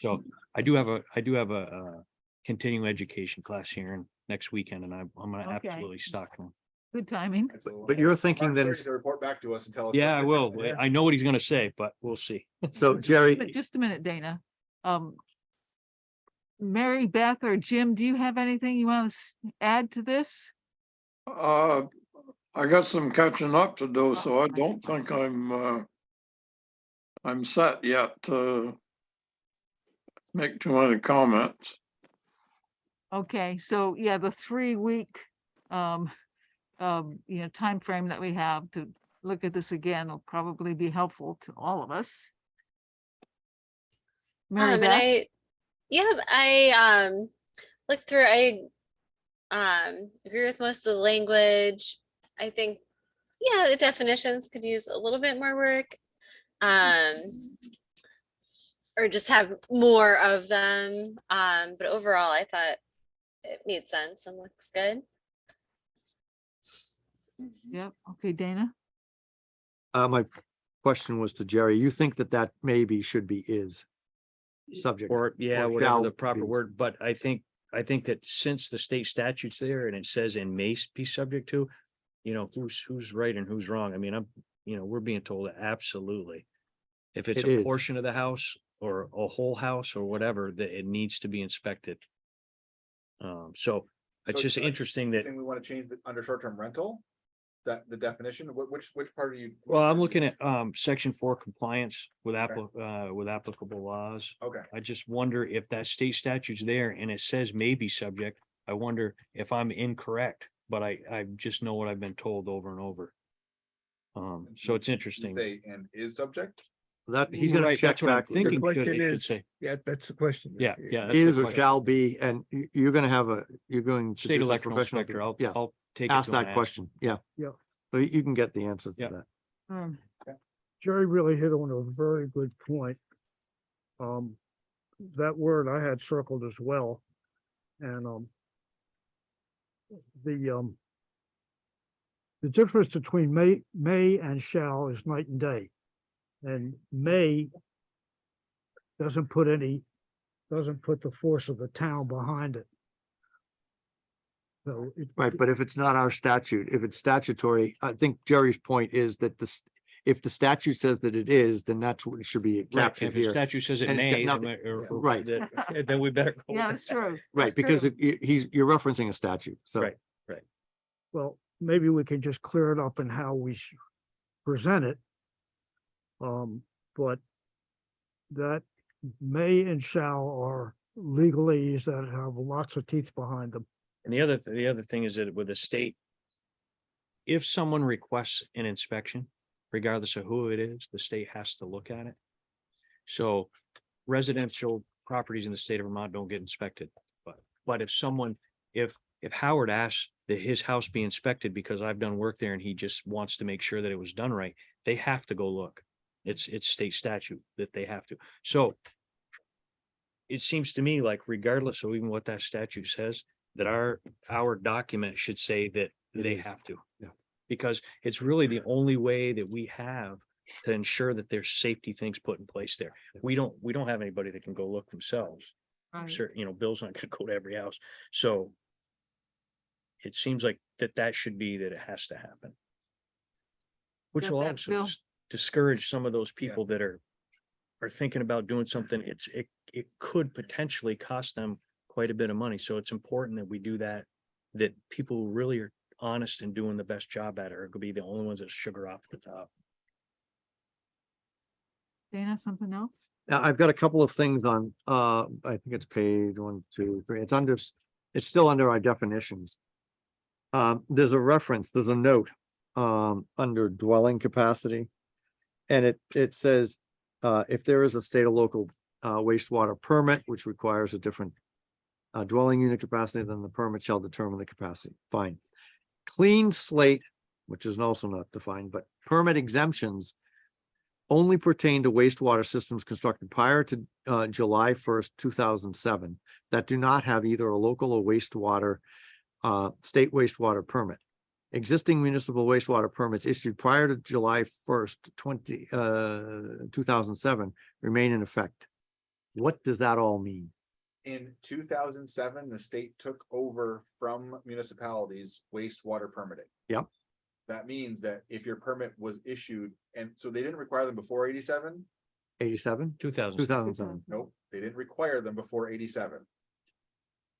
So I do have a continuing education class here in next weekend and I'm gonna Okay. absolutely stock them. Good timing. But you're thinking Mark that Perry it's- to report back to us and tell us. Yeah, I what- will. I know what he's gonna say, but we'll see. So Jerry, But just a minute, Dana. Mary Beth or Jim, do you have anything you want to add to this? I got some catching up to do, so I don't think I'm I'm set yet to make too many comments. Okay, so yeah, the 3-week, time frame that we have to look at this again will probably be helpful to all of us. Mary And Beth? I looked through, agree with most of the language. I think, yeah, the definitions could use a little bit more work. Or just have more of them. But overall, I thought it made sense and looks good. Yep, okay, Dana? My question was to Jerry. You think that that maybe should be is subject? Or, yeah, or whatever shall the proper be. word, but I think that since the state statute's there and it says and may be subject to, who's right and who's wrong. I mean, we're being told that absolutely. If it's It a is. portion of the house or a whole house or whatever, that it needs to be inspected. So it's So just I interesting that, think we want to change the under short-term rental, that the definition, which part are you? well, I'm looking at section 4 compliance with applicable laws. Okay, I just wonder if that state statute's there and it says may be subject. I wonder if I'm incorrect, but I just know what I've been told over and over. So it's interesting. say and is subject. That, he's gonna Right, check that's what I'm back. thinking. The Should- question it should is, say. yeah, that's the question. Yeah, yeah. that's the Is or question. shall be, and you're gonna have you're going to. State do some electrical professional- inspector, I'll Yeah, take it ask to him that and question, yeah. Yeah. So you can get the answer to Yeah. that. Um, Jerry really hit on a very good point. That word I had circled as well. And, the difference between may and shall is night and day. And may doesn't put the force of the town behind it. So Right, but if it's not our statute, if it's statutory, I think Jerry's point is that if the statute says that it is, then that's what it should be Right, captured if the here. statute says it And it's got may, nothing- then Right. then we better. go Yeah, with that's that. true. Right, that's because true. you're referencing a statute, so. Right. well, maybe we can just clear it up in how we present it. But that may and shall are legalese that have lots of teeth behind them. And the other thing is that with the state, if someone requests an inspection, regardless of who it is, the state has to look at it. So residential properties in the state of Vermont don't get inspected, but if Howard asks that his house be inspected because I've done work there and he just wants to make sure that it was done right, they have to go look. It's state statute that they have to. So it seems to me like regardless of even what that statute says, that our document should say that It they is. have to. Yeah. Because it's really the only way that we have to ensure that there's safety things put in place there. We don't have anybody that can go look themselves. I'm Right. sure, Bill's not gonna go to every house. So it seems like that should be that it has to happen. Which Got will that, also Bill? discourage some of those people that are thinking about doing something. It could potentially cost them quite a bit of money. So it's important that we do that people who really are honest and doing the best job at it are gonna be the only ones that sugar off the top. Dana, something else? Now, I've got a couple of things on, I think it's page 1, 2, 3, it's still under our definitions. There's a reference, there's a note, under dwelling capacity. And it says, if there is a state or local, wastewater permit, which requires a different dwelling unit capacity, then the permit shall determine the capacity. Fine. Clean slate, which is also not defined, but permit exemptions only pertain to wastewater systems constructed prior to July 1st, 2007, that do not have either a local or wastewater state wastewater permit. Existing municipal wastewater permits issued prior to July 1st, 2007 remain in effect. What does that all mean? In 2007, the state took over from municipalities wastewater permitting. Yep. That means that if your permit was issued, and so they didn't require them before 87? 87? 2000. 2007. Nope, they didn't require them before 87.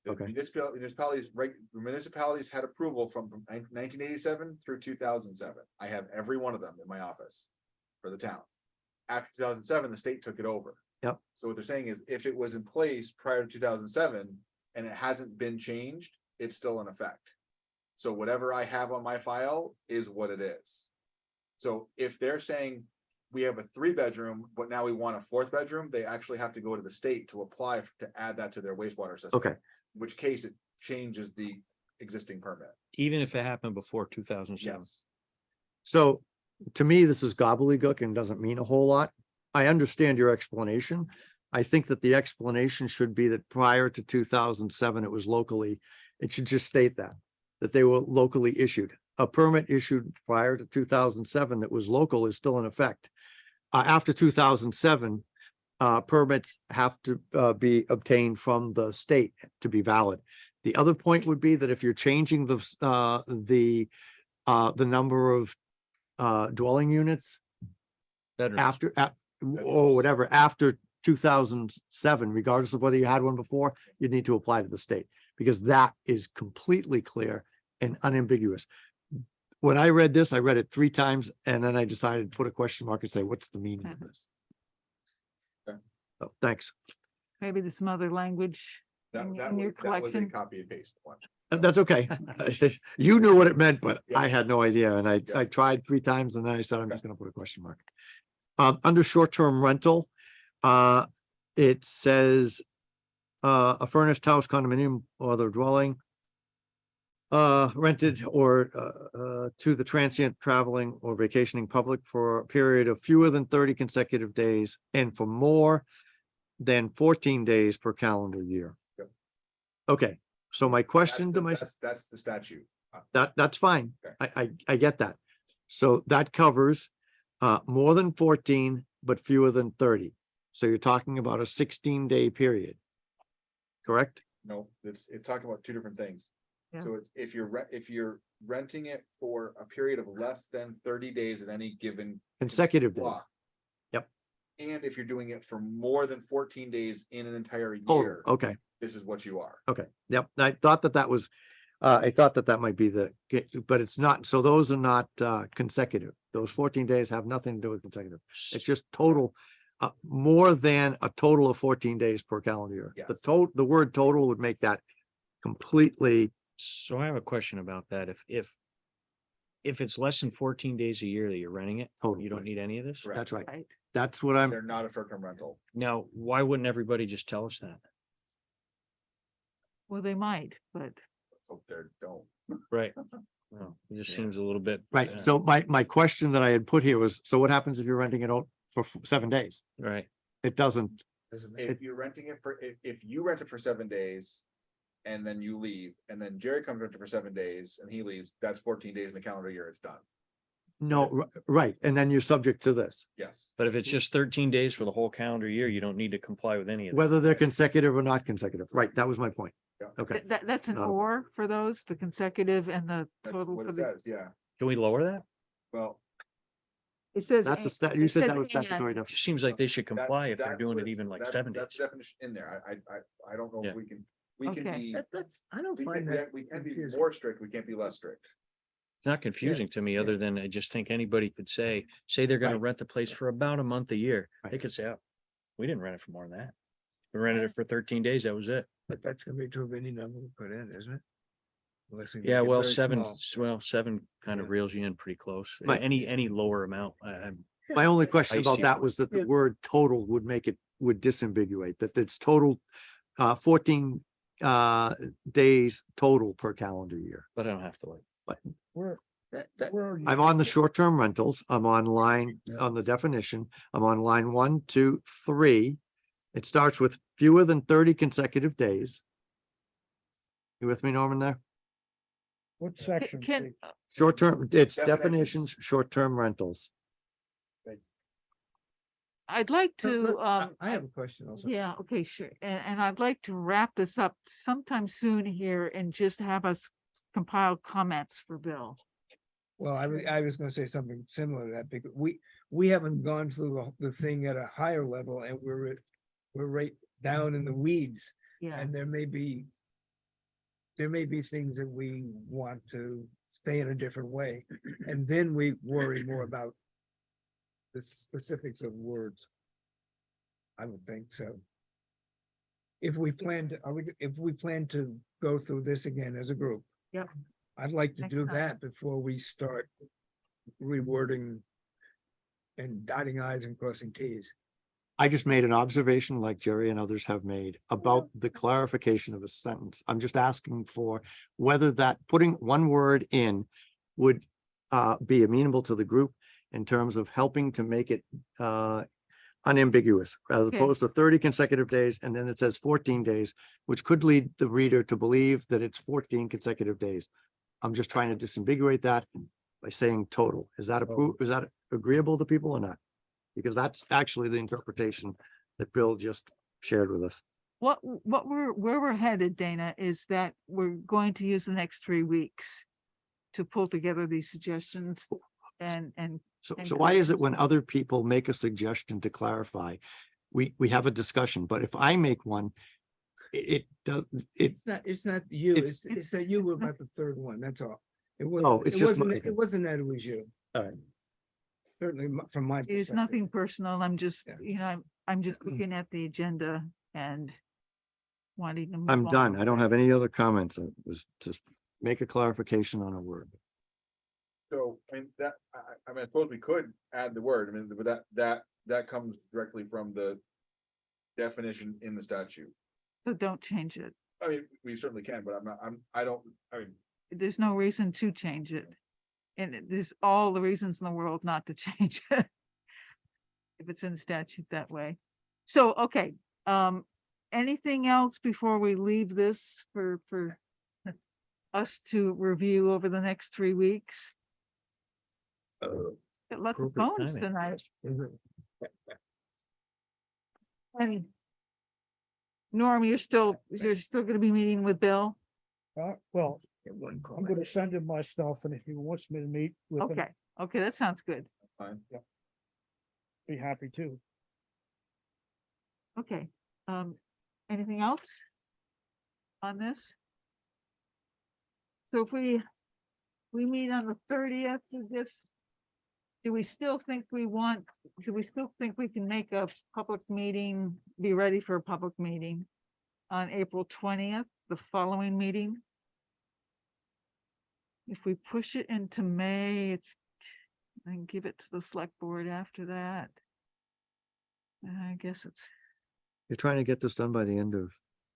The Okay. municipalities had approval from 1987 through 2007. I have every one of them in my office for the town. after 2007, the state took it over. Yep. So what they're saying is if it was in place prior to 2007 and it hasn't been changed, it's still in effect. So whatever I have on my file is what it is. So if they're saying we have a 3-bedroom, but now we want a 4th bedroom, they actually have to go to the state to apply to add that to their wastewater system. Okay. In which case it changes the existing permit. Even if it happened before 2007. Yes. So to me, this is gobbledygook and doesn't mean a whole lot. I understand your explanation. I think that the explanation should be that prior to 2007, it was locally, it should just state that they were locally issued. A permit issued prior to 2007 that was local is still in effect. After 2007, permits have to be obtained from the state to be valid. The other point would be that if you're changing the number of dwelling units Veterans. or whatever, after 2007, regardless of whether you had one before, you need to apply to the state because that is completely clear and unambiguous. When I read this, I read it 3 times and then I decided to put a question mark and say, what's the meaning of this? Okay. So thanks. Maybe there's some other language in That your was a collection. copy and paste one. That's okay. You knew what it meant, but Yeah. I had no idea. And I Yeah. tried 3 times and then I said, I'm just gonna put a question mark. Under short-term rental, it says, a furnished house, condominium, or other dwelling rented or to the transient traveling or vacationing public for a period of fewer than 30 consecutive days and for more than 14 days per calendar year. Yep. Okay, so my question to myself. That's the statute. That's fine. Okay. I get that. So that covers more than 14, but fewer than 30. So you're talking about a 16-day period. Correct? No, it's talking about 2 different things. Yeah. So it's if you're renting it for a period of less than 30 days in any given Consecutive days. block. Yep. And if you're doing it for more than 14 days in an entire Oh, year, okay, this is what you are. okay. Yep. I thought that was, I thought that might be but it's not. So those are not consecutive. Those 14 days have nothing to do with consecutive. It's just total, more than a total of 14 days per calendar year. Yes. The word total would make that completely. So I have a question about that. If it's less than 14 days a year that you're renting it, Total, you don't right. need any of this? Correct. That's right. Right. That's what I'm, They're not a short-term rental. Now, why wouldn't everybody just tell us that? Well, they might, but So they don't. Right. Well, it just Yeah. seems a little bit. right. So my question that I had put here was, so what happens if you're renting it out for 7 days? Right. It doesn't, If you're renting it for, if you rent it for 7 days. And then you leave, and then Jerry comes rent it for 7 days and he leaves, that's 14 days in the calendar year, it's done. no, right. And then you're subject to this, Yes. But if it's just 13 days for the whole calendar year, you don't need to comply with any of that. whether they're consecutive or not consecutive. Right. That was my point. Yeah. Okay. that's an Not a- or for those, the consecutive and the That's total what for it the, says, yeah. Can we lower that? Well, it says. That's a and- stat, you it said says that was and. statutory It definition. just seems like they should that- comply if they're that doing it was- even like that- 7 That's days. definition in there. I don't know Yeah. if we can Okay. be, I don't we find can, that we can be confusing. more strict, we can't be less strict. It's not confusing to me, other than I just think anybody could say they're gonna Right. rent the place for about a month a year. They Right. could say, oh, we didn't rent it for more than that. We rented it for 13 days, that was it. But that's gonna be true of any number we put in, isn't it? Unless we make Yeah, it well, very 7, small. 7 kind of Yeah. reels you in pretty close. Right. Any lower amount, I'm My only question I about see. that was that the Yeah. word total would make it, would disambiguate, that it's total, 14 days total per calendar year. but I don't have to like. Where, where are you? I'm on the short-term rentals. I'm on line, Yeah. on the definition. I'm on line 1, 2, 3. It starts with fewer than 30 consecutive days. You with me, Norman, there? What Ca- section? Can, please? Short-term, it's Definitions. definitions, short-term rentals. I'd like So, to, look, I have a question also. yeah, okay, sure. And I'd like to wrap this up sometime soon here and just have us compile comments for Bill. Well, I was gonna say something similar to that, because we haven't gone through the thing at a higher level, and we're right down in the weeds, Yeah, and there may be things that we want to say in a different way, and then we worry more about the specifics of words. I would think so. If we plan to, if we plan to go through this again as a group. Yep. I'd like to Next do time. that before we start rewording and dotting i's and crossing t's. I just made an observation like Jerry and others have made about the clarification of a sentence. I'm just asking for whether that putting one word in would be amenable to the group in terms of helping to make it unambiguous, as Okay. opposed to 30 consecutive days, and then it says 14 days, which could lead the reader to believe that it's 14 consecutive days. I'm just trying to disambiguate that by saying total. Is that approved? Is that agreeable to people or not? Because that's actually the interpretation that Bill just shared with us. Where we're headed, Dana, is that we're going to use the next 3 weeks to pull together these suggestions and So, And so why is it corrections. when other people make a suggestion to clarify, we have a discussion, but if I make one, it does, it, It's not you, It's- it's that you were about the third one, that's all. It Oh, wasn't, it's it just wasn't, my- it wasn't that it was you, all right. certainly from my it's perspective. nothing personal. I'm just, Yeah. you know, I'm just looking at the agenda and wanting to. move I'm on. done. I don't have any other comments. It was just make a clarification on a word. So, I mean, I mean, I suppose we could add the word, I mean, but that comes directly from the definition in the statute. So don't change it. I mean, we certainly can, but I mean, There's no reason to change it. And there's all the reasons in the world not to change it. If it's in statute that way. So, okay, anything else before we leave this for us to review over the next 3 weeks? Got lots of Appropriate phones timing. tonight. And Norm, you're still gonna be meeting with Bill? Well, Get one I'm comment. gonna send him my stuff, and if he wants me to meet with him, Okay, okay, that sounds good. that's fine. be happy to. Okay, anything else on this? So if we meet on the 30th of this, do we still think we can make a public meeting, be ready for a public meeting on April 20th, the following meeting? If we push it into May, and give it to the select board after that. I guess it's, You're trying to get this done by the end of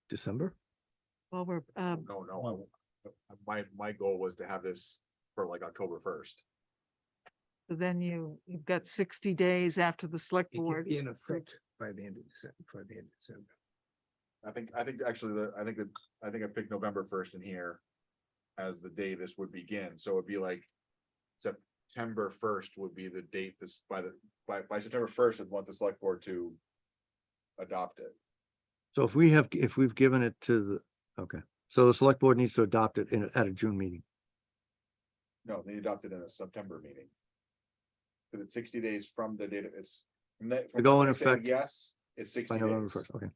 December? well, we're, No, my goal was to have this for like October 1st. so then you've got 60 days after the select It could board. be in effect by the end of December, by the end of December. I think actually I think I picked November 1st in here as the day this would begin, so it'd be like September 1st would be the date this, by September 1st, I'd want the select board to adopt it. So if we've given it to the, okay, so the select board needs to adopt it at a June meeting. No, they adopted in a September meeting. Because it's 60 days from the date, it's. From that, from go when in they say effect yes, it's 60 By November days. 1st, okay.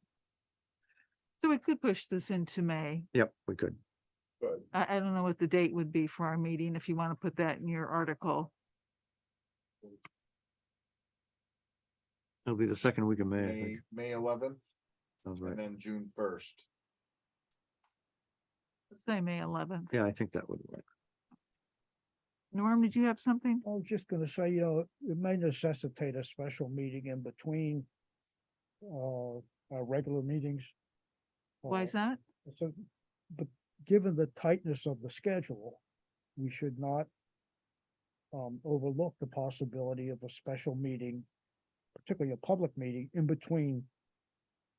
So we could push this into May. Yep, we could. Good. I don't know what the date would be for our meeting, if you want to put that in your article. It'll be the second week of May, I May, think. May 11th Sounds and right. then June 1st. Let's say May 11th. Yeah, I think that would work. Norm, did you have something? I was just gonna say, it may necessitate a special meeting in between our regular meetings. Why is that? So, but given the tightness of the schedule, we should not overlook the possibility of a special meeting, particularly a public meeting, in between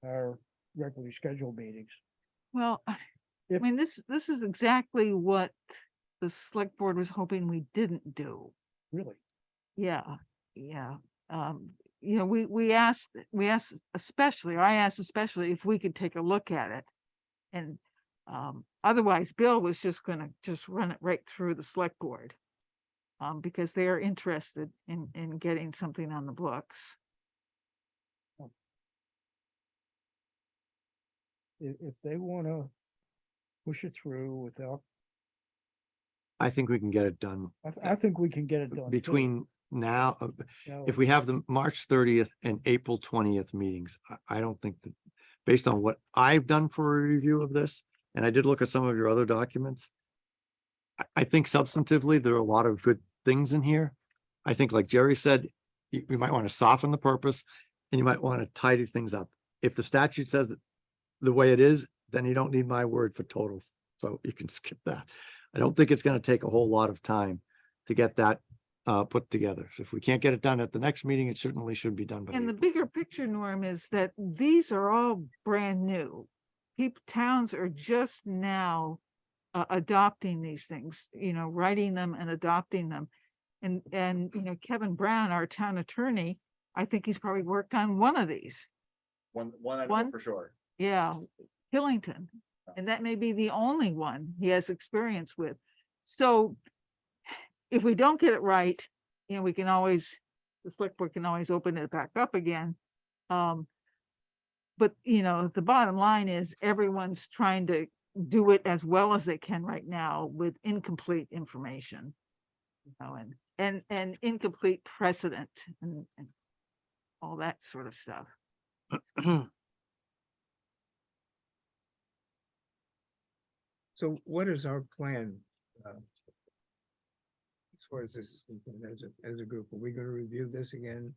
our regularly scheduled meetings. Well, I If- mean, this is exactly what the select board was hoping we didn't do. Really, Yeah, yeah. You know, we asked especially, or I asked especially if we could take a look at it. And otherwise, Bill was just gonna run it right through the select board. Because they are interested in getting something on the books. if they wanna push it through without, I think we can get it done I think we can get it done. too. between now, Now, if we have the March 30th and April 20th meetings, I don't think that, based on what I've done for a review of this, and I did look at some of your other documents. I think substantively, there are a lot of good things in here. I think, like Jerry said, you might want to soften the purpose and you might want to tidy things up. If the statute says it the way it is, then you don't need my word for total. So you can skip that. I don't think it's going to take a whole lot of time to get that put together. So if we can't get it done at the next meeting, it certainly should be done by. And the April. bigger picture, Norm, is that these are all brand new. People, towns are just now adopting these things, writing them and adopting them. And Kevin Brown, our town attorney, I think he's probably worked on one of these. One I know One? for sure. Yeah, Killington. And that may be the only one he has experience with. So if we don't get it right, we can always, the select board can always open it back up again. But the bottom line is everyone's trying to do it as well as they can right now with incomplete information. And incomplete precedent and all that sort of stuff. So what is our plan? As far as this, as a group, are we gonna review this again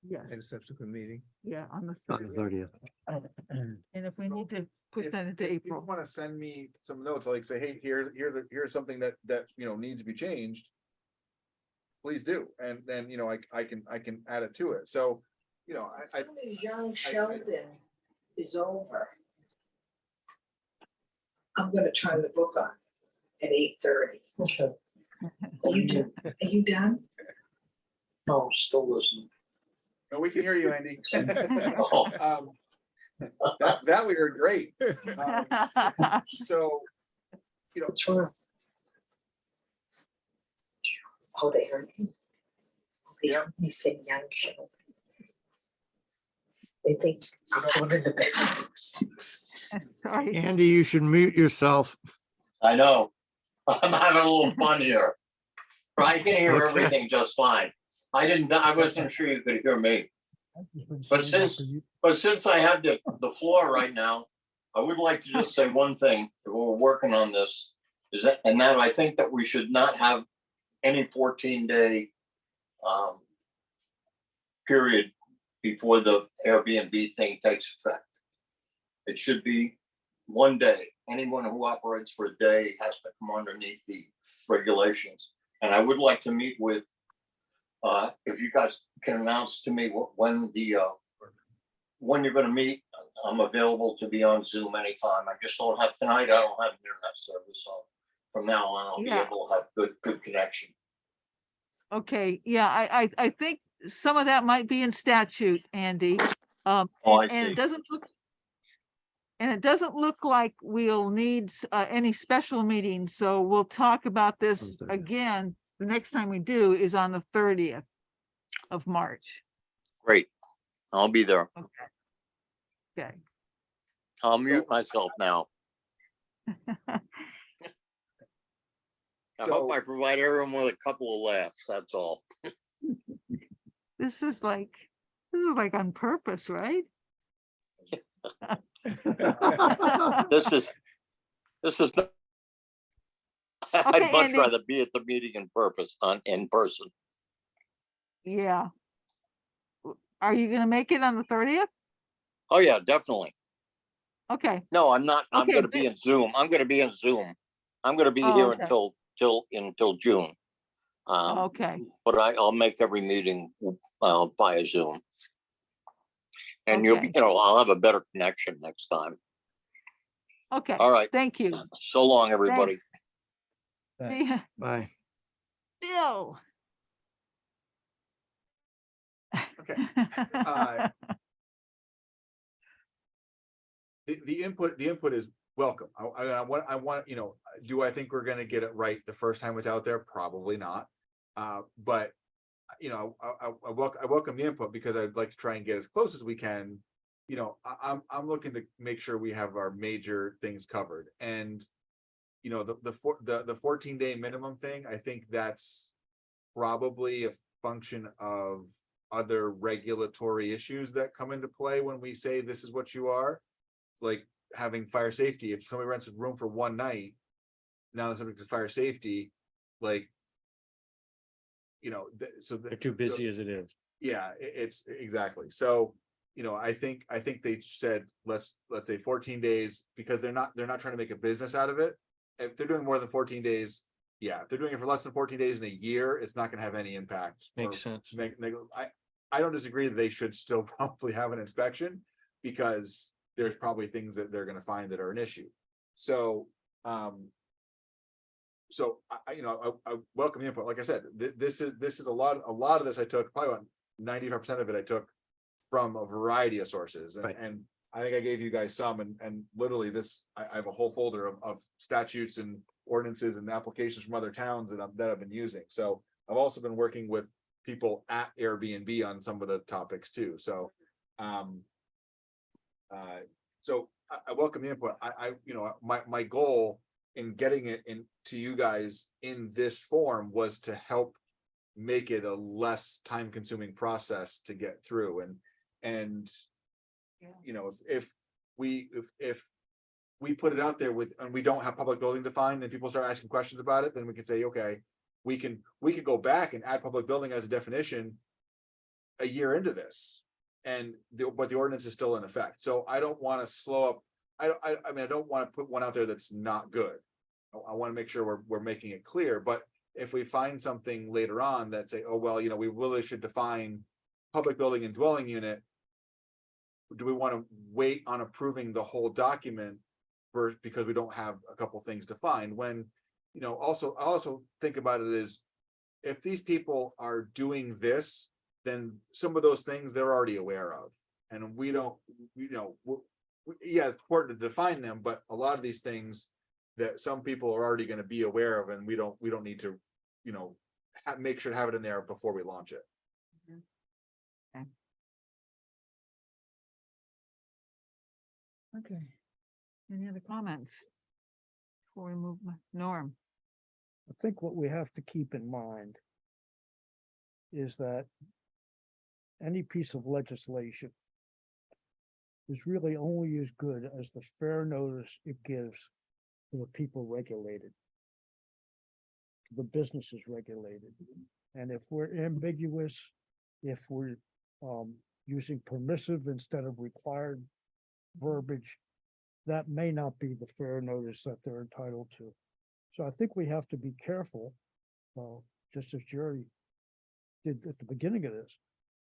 Yes, at a subsequent meeting? yeah, on the On the 30th. 30th. And if we need to push that into April. Want to send me some notes, like say, hey, here's something that needs to be changed. Please do, and then I can add it to it. So, I As soon as Young Sheldon is over, I'm gonna turn the book on at 8:30. Okay. Are you done? No, still listening. no, we can hear you, Andy. Oh. That we heard great. So, What's wrong? Oh, they heard me. They heard me say Young Sheldon. They think I'm going to the bed. Sorry. Andy, you should mute yourself. I know. I'm having a little fun here. I can hear Okay. everything just fine. I wasn't sure you could hear me. But since I have the floor right now, I would like to just say one thing, that we're working on this, and that I think that we should not have any 14-day period before the Airbnb thing takes effect. It should be one day. Anyone who operates for a day has to come underneath the regulations. And I would like to meet with, if you guys can announce to me when you're gonna meet, I'm available to be on Zoom anytime. I just don't have, tonight, I don't have internet service, so from now on, I'll be Yeah. able to have good connection. Okay, yeah, I think some of that might be in statute, Andy. Oh, I And see. it doesn't look like we'll need any special meetings, so we'll talk about this 30th. again. The next time we do is on the 30th of March. Great. I'll be there. Okay. I'll mute myself now. I hope I provide everyone with a couple of laughs, that's all. This is like on purpose, right? This is. Not- I'd Okay, much Andy. rather be at the meeting in person. Yeah. Are you gonna make it on the 30th? Oh, yeah, definitely. Okay, No, I'm not. I'm Okay, gonna be in Zoom. I'm gonna be in Zoom. I'm gonna be Oh, here okay. until June. okay, But I'll make every meeting via Zoom. And Okay. I'll have a better connection next time. okay. All right. Thank you. So long, everybody. Thanks. See ya. Bye. Bill. Okay. The input is welcome. I want, do I think we're gonna get it right the first time it's out there? Probably not. But I welcome the input because I'd like to try and get as close as we can. I'm looking to make sure we have our major things covered. And the 14-day minimum thing, I think that's probably function of other regulatory issues that come into play when we say this is what you are. Like having fire safety, if somebody rents a room for one night, now they're subject to fire safety, like. So. They're too busy as it is. Yeah, it's exactly. So, I think they said, let's say 14 days, because they're not trying to make a business out of it. If they're doing more than 14 days, yeah, if they're doing it for less than 14 days in a year, it's not gonna have any impact. Makes or sense. I don't disagree that they should still probably have an inspection, because there's probably things that they're gonna find that are an issue. So, I welcome the input. Like I said, this is a lot of this I took, probably about 95% of it I took from a variety of sources. Right. And I think I gave you guys some, and literally this, I have a whole folder of statutes and ordinances and applications from other towns that I've been using. So I've also been working with people at Airbnb on some of the topics too. So, I welcome the input. My goal in getting it to you guys in this form was to help make it a less time consuming process to get through. And if we put it out there and we don't have public building defined and people start asking questions about it, then we can say, okay, we could go back and add public building as a definition a year into this. But the ordinance is still in effect. So I don't want to slow up. I don't want to put one out there that's not good. I want to make sure we're making it clear. But if we find something later on that say, oh, well, we really should define public building and dwelling unit, do we want to wait on approving the whole document first because we don't have a couple things defined? When, I also think about it as, if these people are doing this, then some of those things they're already aware of. And we don't, yeah, it's important to define them, but a lot of these things that some people are already going to be aware of, and we don't need to, make sure to have it in there before we launch it. Okay. Any other comments? Before we move, Norm? I think what we have to keep in mind is that any piece of legislation is really only as good as the fair notice it gives to the people regulated, to the businesses regulated. And if we're ambiguous, if we're using permissive instead of required verbiage, that may not be the fair notice that they're entitled to. So I think we have to be careful, just as Jerry did at the beginning of this,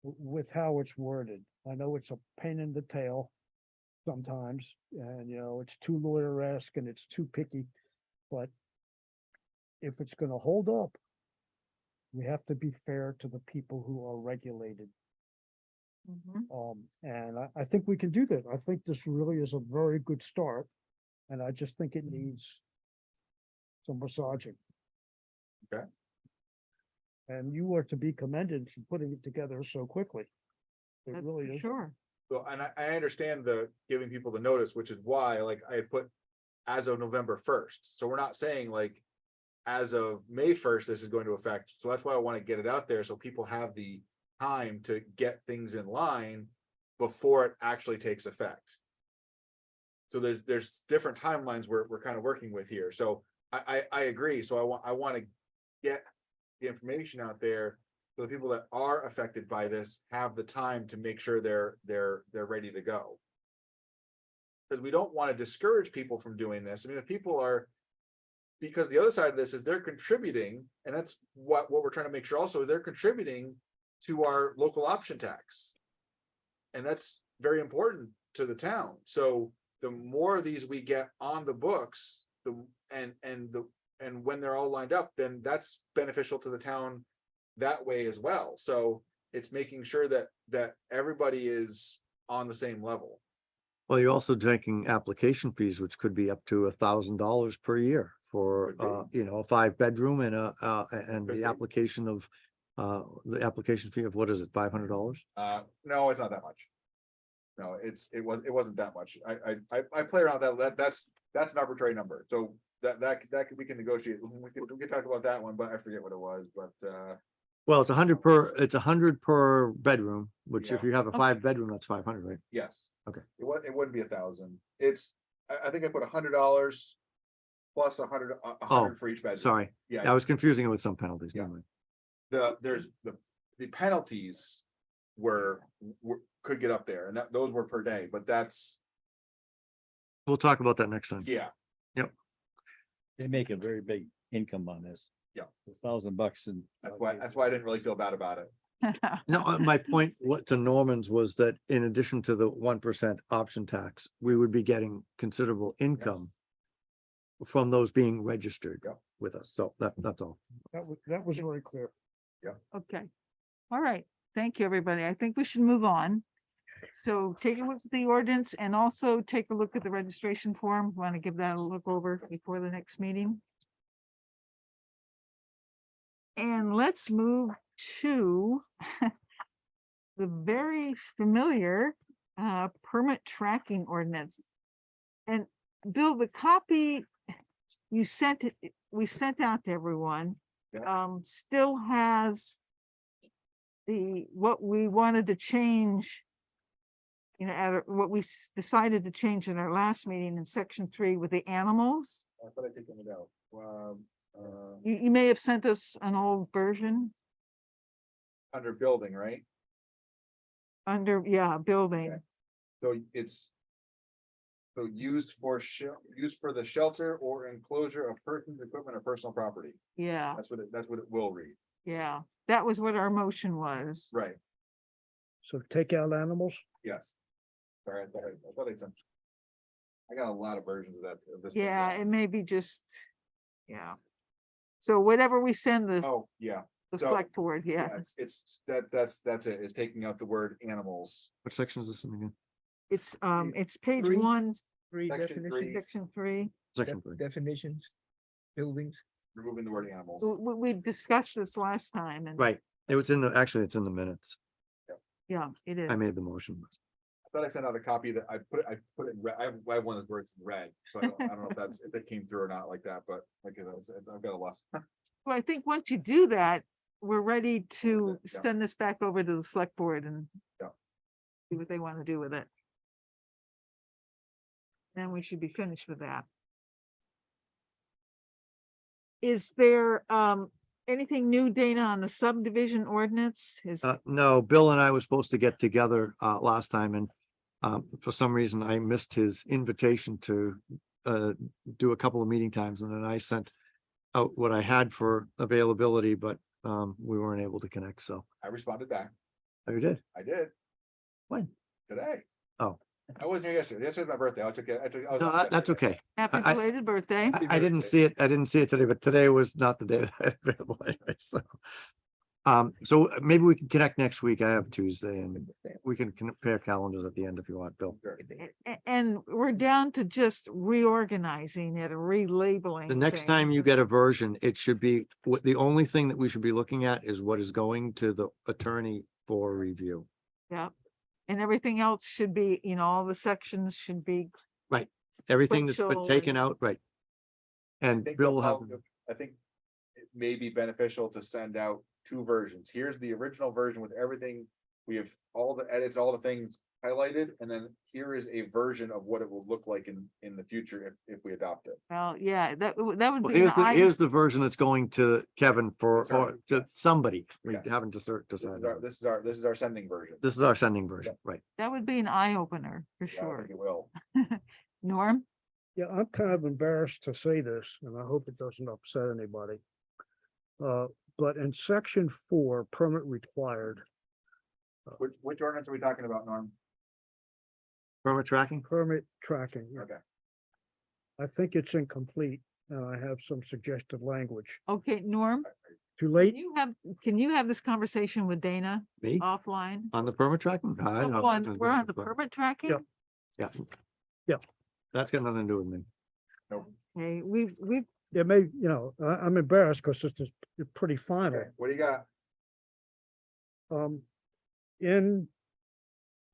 with how it's worded. I know it's a pain in the tail sometimes, and it's too lawyer-esque and it's too picky, but if it's going to hold up, we have to be fair to the people who are regulated. And I think we can do that. I think this really is a very good start, and I just think it needs some massaging. Okay. And you are to be commended for putting it together so quickly. It That's really for is. sure. So, and I understand the giving people the notice, which is why, like, I put as of November 1st. So we're not saying like as of May 1st, this is going to affect. So that's why I want to get it out there so people have the time to get things in line before it actually takes effect. So there's different timelines we're kind of working with here. So I agree. So I want to get the information out there so the people that are affected by this have the time to make sure they're ready to go. Because we don't want to discourage people from doing this. I mean, if people are, because the other side of this is they're contributing, and that's what we're trying to make sure also is they're contributing to our local option tax. And that's very important to the town. So the more of these we get on the books, and when they're all lined up, then that's beneficial to the town that way as well. So it's making sure that everybody is on the same level. Well, you're also taking application fees, which could be up to $1,000 per year for, Could be. a 5-bedroom and Could the be. application fee of, what is it, $500? No, it's not that much. No, it wasn't that much. I play around that. That's an arbitrary number. So that we can negotiate. We can talk about that one, but I forget what it was, but Well, it's 100 per bedroom, which if Yeah. you have a 5 bedroom, that's 500, right? Yes. Okay. It wouldn't be 1,000. It's, I think I put $100 plus a hundred for each bedroom. Sorry, Yeah. I was confusing it with some penalties. Yeah. Never mind. There's the penalties were could get up there, and those were per day, but that's, We'll talk about that next time. yeah. They make a very big income on this. Yeah. $1,000 and. That's why I didn't really feel bad about it. No, my point to Norman's was that in addition to the 1% option tax, we would be getting considerable income from those being registered Yep. with us. So that's all. That was very clear. Okay. All right. Thank you, everybody. I think we should move on. So take a look at the ordinance and also take a look at the registration form. Want to give that a look over before the next meeting? And let's move to the very familiar permit tracking ordinance. And Bill, the copy we sent out to everyone still has what we wanted to change, what we decided to change in our last meeting in section 3 with the animals. I thought I'd taken it out. You may have sent us an old version Under building, right? under, building. Okay. So it's used for the shelter or enclosure of persons, equipment, or personal property. Yeah, That's what it will read. yeah. That was what our motion was. Right, So take out animals. yes. Sorry, I thought I'd sent. I got a lot of versions of that. Of this thing Yeah, going. it may be just, yeah. So whatever we send the Oh, yeah, so- select board, yeah. that's it, is taking out the word animals. What section is this in again? It's page Three. 1, Three Section definitions, three. section 3. Section 3. definitions, buildings. Removing the word animals. We discussed this last time and. Right. It's in it's in the minutes. Yeah, it is. I made the motion. I thought I sent out a copy that I put it in red. I have one of the words in red, so I don't know if that came through or not like that, but like I've got a lot. Well, I think once you do that, we're ready to Yeah. send this back over to the select board and Yeah. see what they want to do with it. Then we should be finished with that. Is there anything new, Dana, on the subdivision ordinance? No, Bill and I were supposed to get together last time and for some reason I missed his invitation to do a couple of meeting times, and then I sent out what I had for availability, but we weren't able to connect, so. I responded back. Oh, you did? I did When? today. Oh. I wasn't here yesterday. Yesterday's my birthday. I was No, that's okay. Happy I- belated birthday. I didn't see it. I didn't see it today, but today was not the day that I had available anyway, so. So maybe we can connect next week. I have Tuesday and we can compare calendars at the end if you want, Bill. And we're down to just reorganizing it, or relabeling. The next time you things. get a version, it should be, the only thing that we should be looking at is what is going to the attorney for review. Yeah, and everything else should be, all the sections should be, Everything that's been Sequential taken and- out, right? And think Bill will have, I think it may be beneficial to send out 2 versions. Here's the original version with everything. We have all the edits, all the things highlighted, and then here is a version of what it will look like in the future if we adopt it. well, yeah, that would well, be. an here's the version that's going to Kevin or Sorry, to yes. somebody. We Yes. haven't decided. This is our sending version. This is our sending version, right? That would be an eye opener for Yeah, I sure. think it will. Norm? Yeah, I'm kind of embarrassed to say this, and I hope it doesn't upset anybody. But in section 4, permit required, Which ordinance are we talking about, Norm? Permit tracking? permit tracking. Okay. I think it's incomplete, and I have some suggested language. Okay, Norm, Too can late? you have this conversation with Dana Me? offline? On the permit tracking? I don't know. We're on the permit tracking? Yeah. Yeah. That's got nothing to do with me. Okay, we've, It may, I'm embarrassed because it's pretty final. Okay, what do you got? In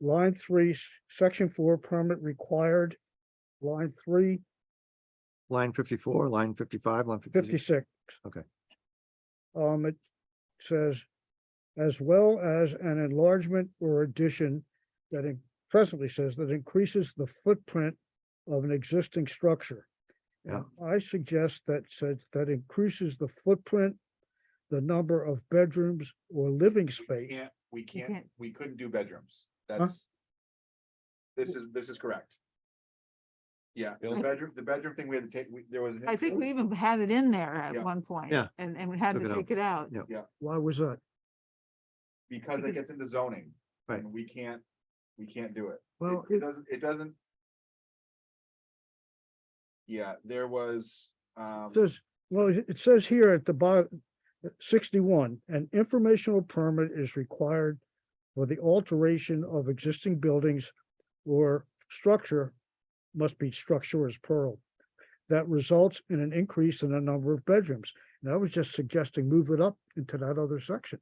line 3, section 4, permit required, line 3, Line 54, line 55, line 56. 56. Okay. It says as well as an enlargement or addition that presently says that increases the footprint of an existing structure. Yeah. And I suggest that says that increases the footprint, the number of bedrooms or living space. We can't- can't, we couldn't do bedrooms. That's. This is correct. Yeah, the bedroom thing we had to take, there was. I think we even had it in there Yeah. at one point. Yeah. And we had Took to it out. take it out. Yeah. Why was that? Because it Because- gets into zoning. Right. And we can't do it. Well, It doesn't. Yeah, there was, Says, well, it says here at the bottom, 61, an informational permit is required for the alteration of existing buildings or structure, must be structure as plural, that results in an increase in the number of bedrooms. And I was just suggesting move it up into that other section.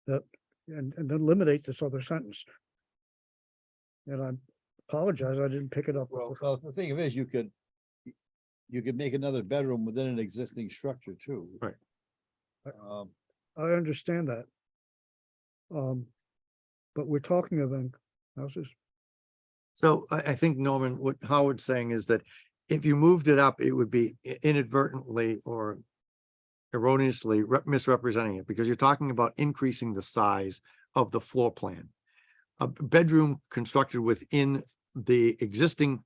That, and eliminate this other sentence. And I apologize, I didn't pick it up. Well, Well, the thing of it is, you could make another bedroom within an existing structure too. Right. I understand that. But we're talking about houses. So I think, Norman, what Howard's saying is that if you moved it up, it would be inadvertently or erroneously misrepresenting it, because you're talking about increasing the size of the floor plan. A bedroom constructed within the existing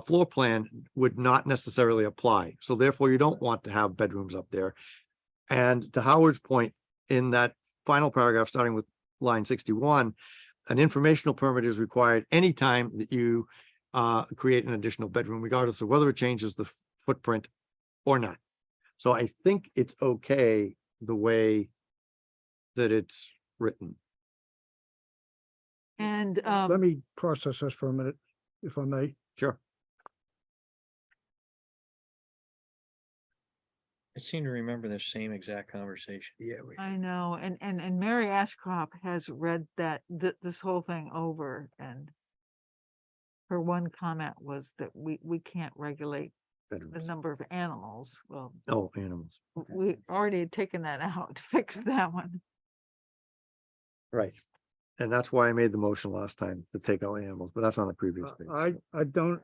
floor plan would not necessarily apply. So therefore, you don't want to have bedrooms up there. And to Howard's point, in that final paragraph, starting with line 61, an informational permit is required anytime that you create an additional bedroom, regardless of whether it changes the footprint or not. So I think it's okay the way that it's written. And Let me process this for a minute, if I may. Sure. I seem to remember the same exact conversation. Yeah. I know, and Mary Ashcroft has read this whole thing over, and her one comment was that we can't regulate the Bedrooms. number of animals. Well, No animals. we already had taken that out to fix that one. Right. And that's why I made the motion last time to take out animals, but that's on the previous page. I don't.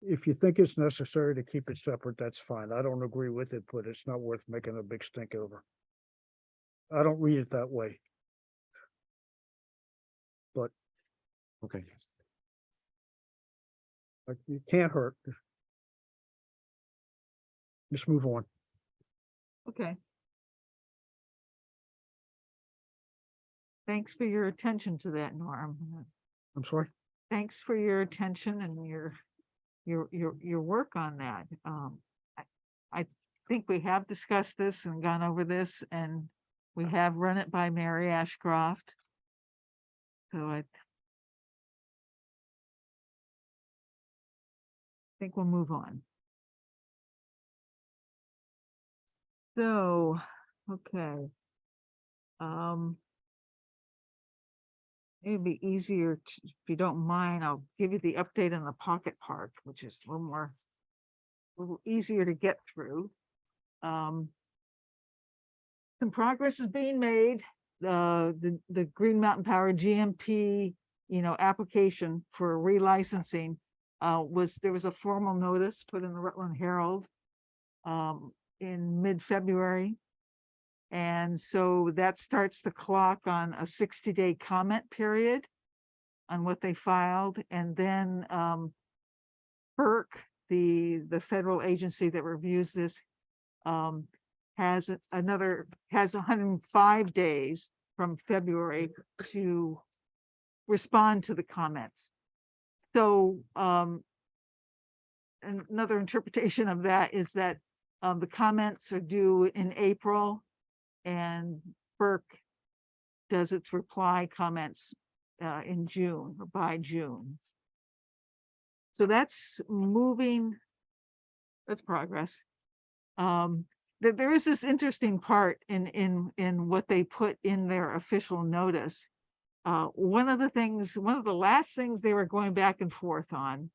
If you think it's necessary to keep it separate, that's fine. I don't agree with it, but it's not worth making a big stink over. I don't read it that way. Okay. But it can't hurt. Just move on. Okay. Thanks for your attention to that, Norm. I'm sorry. Thanks for your attention and your work on that. I think we have discussed this and gone over this, and we have run it by Mary Ashcroft. So I think we'll move on. So, okay. It'd be easier, if you don't mind, I'll give you the update on the Pocket Park, which is a little easier to get through. Some progress is being made. The Green Mountain Power GMP, application for relicensing, there was a formal notice put in the Rutland Herald in mid-February. And so that starts the clock on a 60-day comment period on what they filed. And then FERC, the federal agency that reviews this, has 105 days from February to respond to the comments. So another interpretation of that is that the comments are due in April, and FERC does its reply comments in June or by June. So that's moving, that's progress. There is this interesting part in what they put in their official notice. One of the last things they were going back and forth on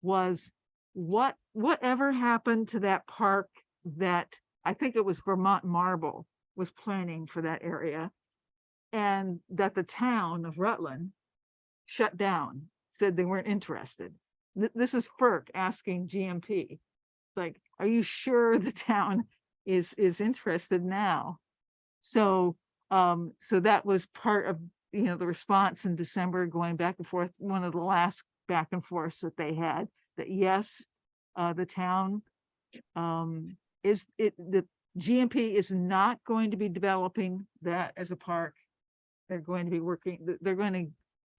was whatever happened to that park that I think it was Vermont Marble was planning for that area. And that the town of Rutland shut down, said they weren't interested. This is FERC asking GMP. Like, are you sure the town is interested now? So, so that was part of, the response in December, going back and forth, one of the last back and forths that they had, that yes, the town, the GMP is not going to be developing that as a park. They're going to be they're going to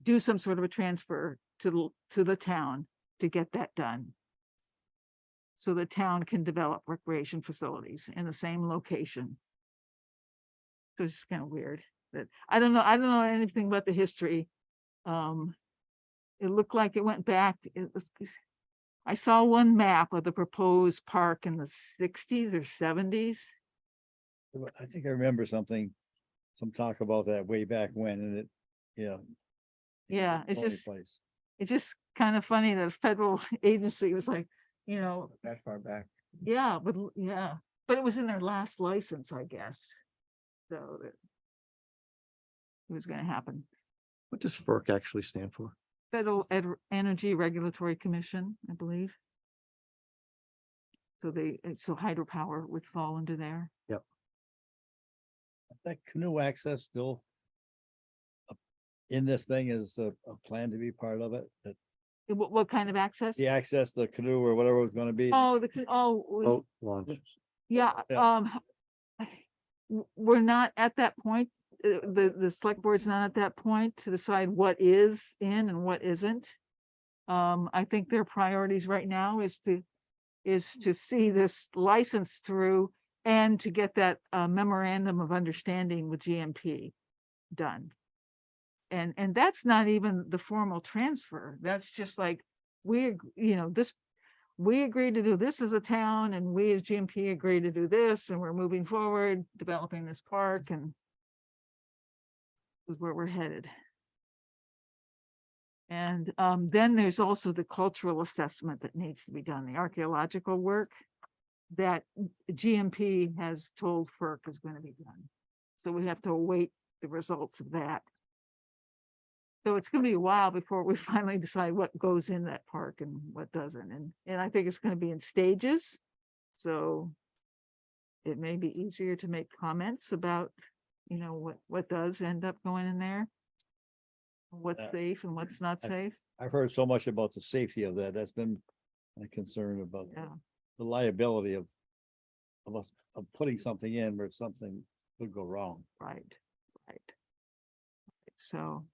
do some sort of a transfer to the town to get that done. So the town can develop recreation facilities in the same location. So it's kind of weird that I don't know anything about the history. It looked like it went back. I saw one map of the proposed park in the 60s or 70s. I think I remember some talk about that way back when, and it, yeah. Yeah, it's only just, place. it's just kind of funny that a federal agency was like, That far back. yeah, but it was in their last license, I guess. So that it was going to happen. What does FERC actually stand for? Federal Energy Regulatory Commission, I believe. So so hydropower would fall under there. That canoe access still in this thing is a plan to be part of it, that What kind of access? the access, the canoe or whatever it's gonna be. Oh, Boat launch. yeah, Yeah. We're not at that point. The select board's not at that point to decide what is in and what isn't. I think their priorities right now is to see this license through and to get that memorandum of understanding with GMP done. And that's not even the formal transfer. That's just like, we agree to do this as a town, and we as GMP agree to do this, and we're moving forward, developing this park, and is where we're headed. And then there's also the cultural assessment that needs to be done, the archaeological work that GMP has told FERC is going to be done. So we have to await the results of that. So it's going to be a while before we finally decide what goes in that park and what doesn't. And I think it's going to be in stages. So it may be easier to make comments about, what does end up going in there. What's Yeah. safe and what's not safe. I've heard so much about the safety of that. That's been my concern about Yeah. the liability of us, of putting something in where something could go wrong. Right. So,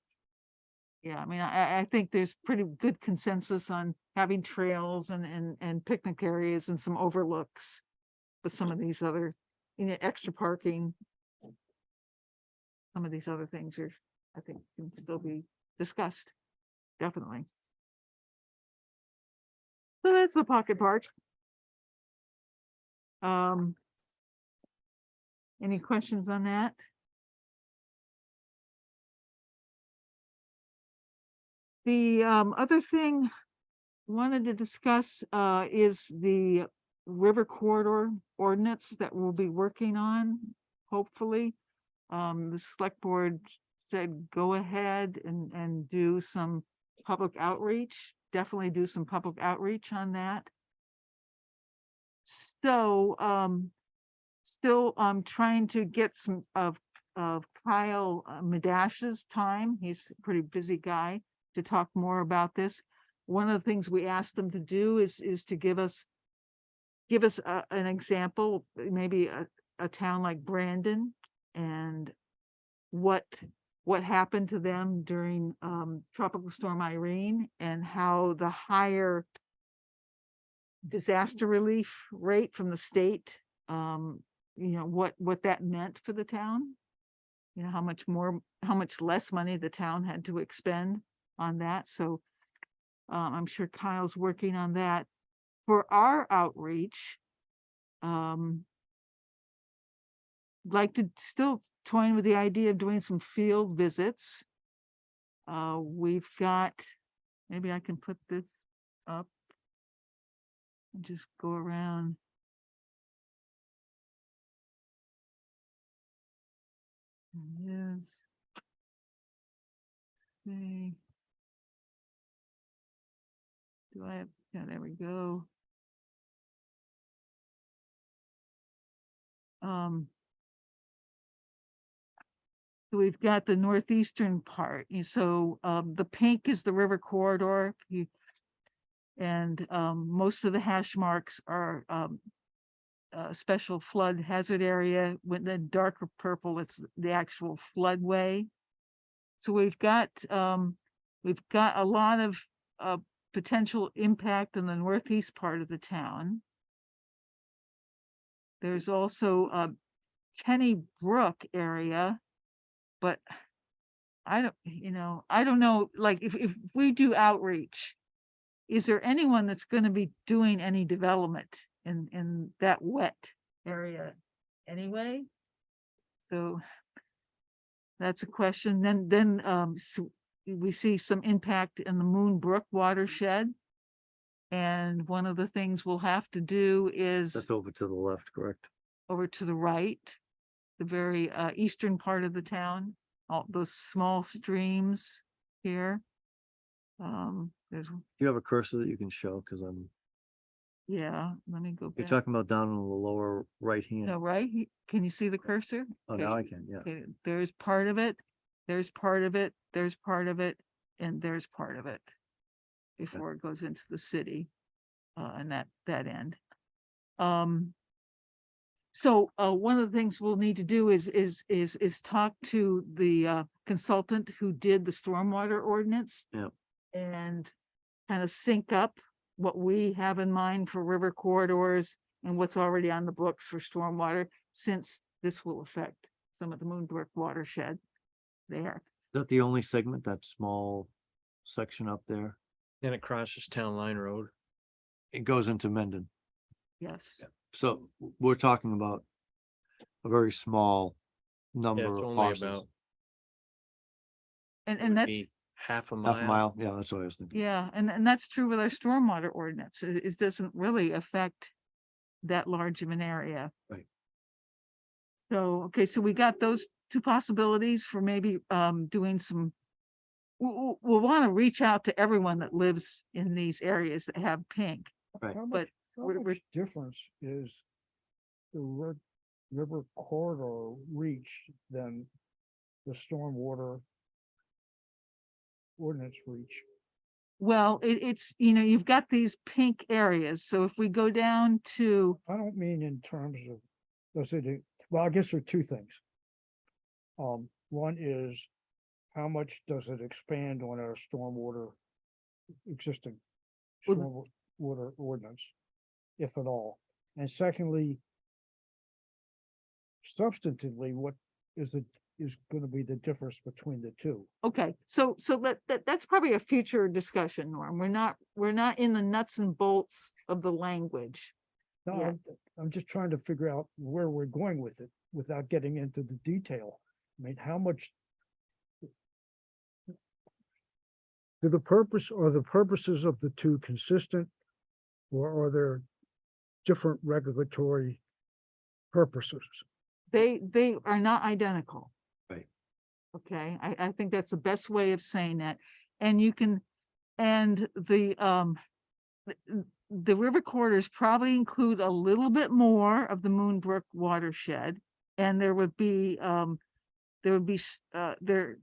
yeah, I mean, I think there's pretty good consensus on having trails and picnic areas and some overlooks. But some of these other, extra parking. Some of these other things I think can still be discussed, definitely. So that's the pocket park. Any questions on that? The other thing wanted to discuss is the river corridor ordinance that we'll be working on, hopefully. The select board said, go ahead and do some public outreach, definitely do some public outreach on that. So, still trying to get some of Kyle Madash's time. He's a pretty busy guy to talk more about this. One of the things we asked them to do is to give us an example, maybe a town like Brandon, and what happened to them during Tropical Storm Irene, and how the higher disaster relief rate from the state, what that meant for the town. How much less money the town had to expend on that. So I'm sure Kyle's working on that. For our outreach, like to still toying with the idea of doing some field visits. We've got, maybe I can put this up and just go around. Yes. Okay. Do I have, yeah, there we go. So we've got the northeastern part, so, the pink is the river corridor. And, most of the hash marks are, special flood hazard area, with the darker purple, it's the actual floodway. So we've got a lot of, potential impact in the northeast part of the town. There's also Tenny Brook area, but I don't know, like, if we do outreach, is there anyone that's gonna be doing any development in that wet area anyway? So that's a question. Then so we see some impact in the Moon Brook watershed. And one of the things we'll have to do is That's over to the left, correct? over to the right, the very eastern part of the town, all those small streams here. There's, Do you have a cursor that you can show? Cause yeah, let me go you're back. talking about down in the lower right hand. No, right? Can you see the cursor? Oh, now I can, yeah. Okay, there's part of it, there's part of it, there's part of it, and there's part of it. Before it goes into the city, and that end. So one of the things we'll need to do is talk to the consultant who did the stormwater ordinance. Yep. And kind of sync up what we have in mind for river corridors and what's already on the books for stormwater, since this will affect some of the Moonbrook watershed there. Is that the only segment, that small section up there? Then it crosses Town Line Road. It goes into Mendon. Yes. So we're talking about a very small Yeah, number it's of only parcels. about And that's, maybe half a Half a mile. mile, yeah, that's what I was thinking. yeah, and that's true with our stormwater ordinance. It doesn't really affect that large of an area. Right. So, okay, so we got those two possibilities for maybe doing some. We'll want to reach out to everyone that lives in these areas that have pink. Right. How But much difference is the river corridor reach than the stormwater ordinance reach? Well, it's, you've got these pink areas. So if we go down to, I don't mean in terms of, let's say, well, I guess there are two things. One is, how much does it expand on our existing Well, stormwater ordinance, if at all? And secondly, substantively, what is gonna be the difference between the two? okay, so that's probably a future discussion, Norm. We're not in the nuts and bolts of the language. No, Yeah. I'm just trying to figure out where we're going with it without getting into the detail. I mean, how much are the purposes of the two consistent, or are there different regulatory purposes? They are not identical. Right. Okay, I think that's the best way of saying that. And you can, and the river corridors probably include a little bit more of the Moonbrook watershed. And there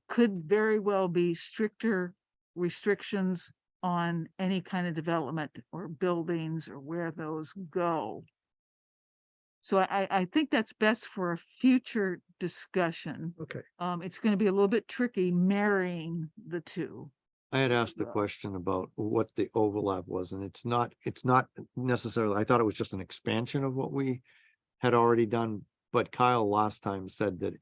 could very well be stricter restrictions on any kind of development or buildings or where those go. So I think that's best for a future discussion. Okay. It's going to be a little bit tricky marrying the two. I had asked the question about what the overlap was, and it's not necessarily, I thought it was just an expansion of what we had already done. But Kyle last time said that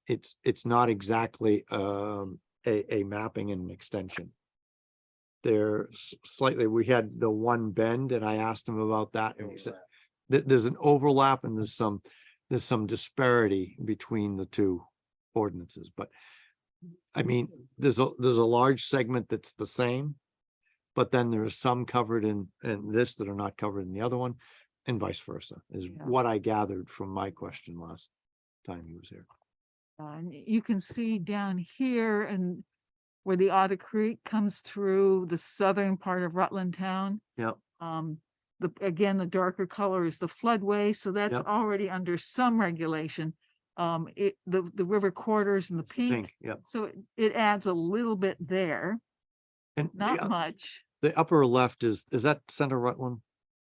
it's not exactly a mapping and an extension. They're slightly, we had the one bend and I asked him about that and he said that there's an overlap and there's some disparity between the two ordinances, but I mean, there's a large segment that's the same, but then there is some covered in this that are not covered in the other one, and vice versa, is Yeah. what I gathered from my question last time he was here. And you can see down here and where the Otter Creek comes through the southern part of Rutland Town. Yep. Again, the darker color is the floodway, so that's Yep. already under some regulation. The river corridors and the pink, Pink, yep. so it adds a little bit there, And not much. the upper left is that Center Rutland?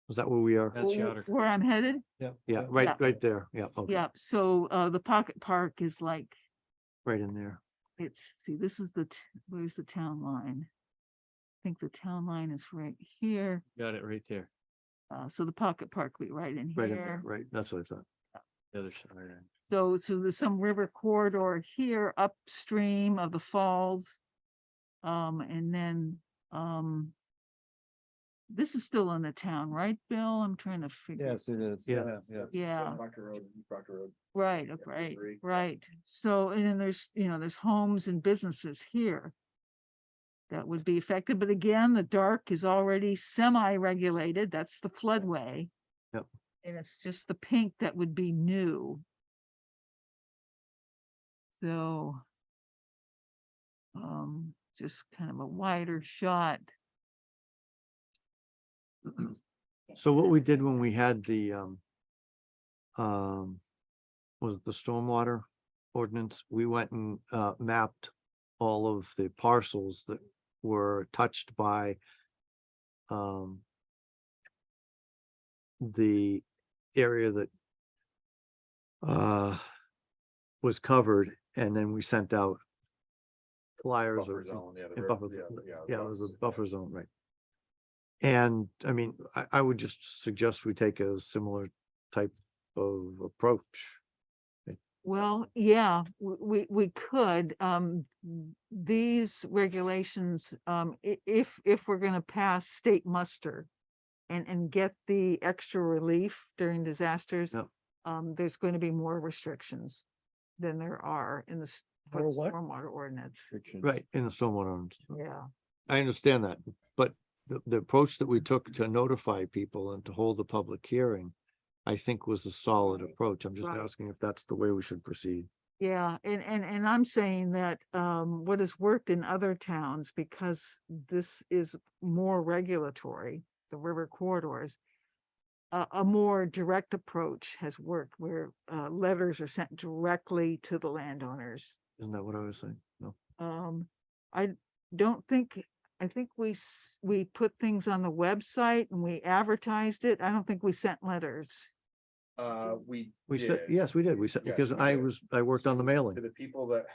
Is that where we are? That's Yoder. Where I'm headed, Yeah, Yeah. right there. Yeah, okay, yeah, so the Pocket Park is like, right in there. see, this is where's the town line? I think the town line is right here. Got it right there. So the Pocket Park will be right in Right in there, here. right. That's what I thought. The other side. So there's some river corridor here upstream of the falls. And then, this is still in the town, right, Bill? I'm trying to figure. Yes, it is. Yeah. Yeah. Proctor Road, Proctor Road. Right, Yeah, right, agree. right. So, and then there's homes and businesses here that would be affected, but again, the dark is already semi-regulated. That's the floodway. Yep. And it's just the pink that would be new. So, just kind of a wider shot. So what we did when we had the, was it the stormwater ordinance? We went and, mapped all of the parcels that were touched by, the area that, was covered, and then we sent out flyers or. Buffer zone, yeah, the Yeah, river- buffer- yeah, Yeah, it was a buffer buffer zone, right? And I mean, I would just suggest we take a similar type of approach. Well, yeah, we could, these regulations, if we're gonna pass state muster and get the extra relief during disasters, Yep. there's going to be more restrictions than there are in the For what? stormwater ordinance. Right, in the stormwater ordinance. Yeah, I understand that, but the approach that we took to notify people and to hold the public hearing, I think was a solid approach. I'm just Right. asking if that's the way we should proceed. yeah, and I'm saying that, what has worked in other towns, because this is more regulatory, the river corridors, a more direct approach has worked where, letters are sent directly to the landowners. Isn't that what I was saying? No. I don't think, I think we put things on the website and we advertised it. I don't think we sent letters. We said, yes, we did. We said, Yes, because we I worked on the To mailing. the people that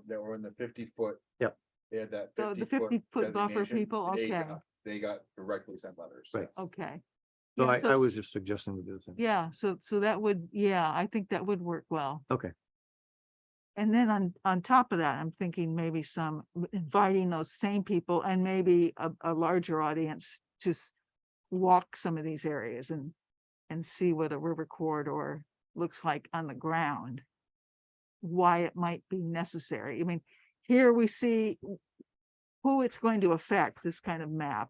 were in the 50-foot. Yep. They had that. So the 50-foot buffer designation, people, they okay. They got directly sent letters. Right. yes. Okay. So Yeah, I was just suggesting we do the same. Yeah, so that would, yeah, I think that would work well. Okay. And then on top of that, I'm thinking maybe inviting those same people and maybe a larger audience to walk some of these areas and see what a river corridor looks like on the ground. Why it might be necessary. I mean, here we see who it's going to affect, this kind of map.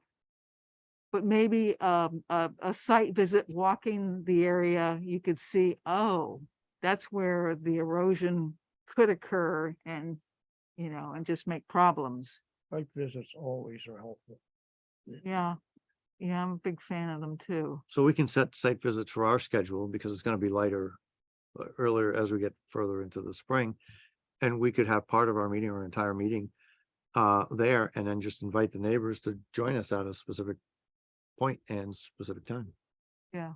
But maybe a site visit, walking the area, you could see, oh, that's where the erosion could occur and, and just make problems. Site visits always are helpful. Yeah. Yeah, I'm a big fan of them too. So we can set site visits for our schedule because it's gonna be lighter earlier as we get further into the spring. And we could have part of our meeting or entire meeting there, and then just invite the neighbors to join us at a specific point and specific time. Yeah.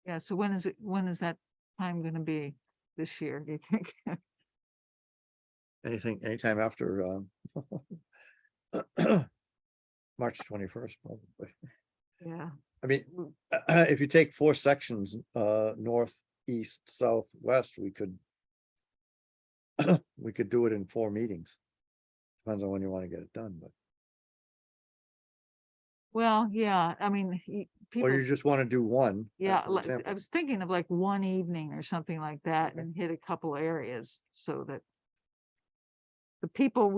Yeah, so when is that time gonna be this year, do you think? Anytime after March 21st, probably. Yeah. I mean, if you take 4 sections, north, east, south, west, we could do it in 4 meetings. Depends on when you want to get it done, but, Well, yeah, I mean, or people, you just want to do one. as yeah, an like, example. I was thinking of like one evening or something like that and hit a couple areas so that the people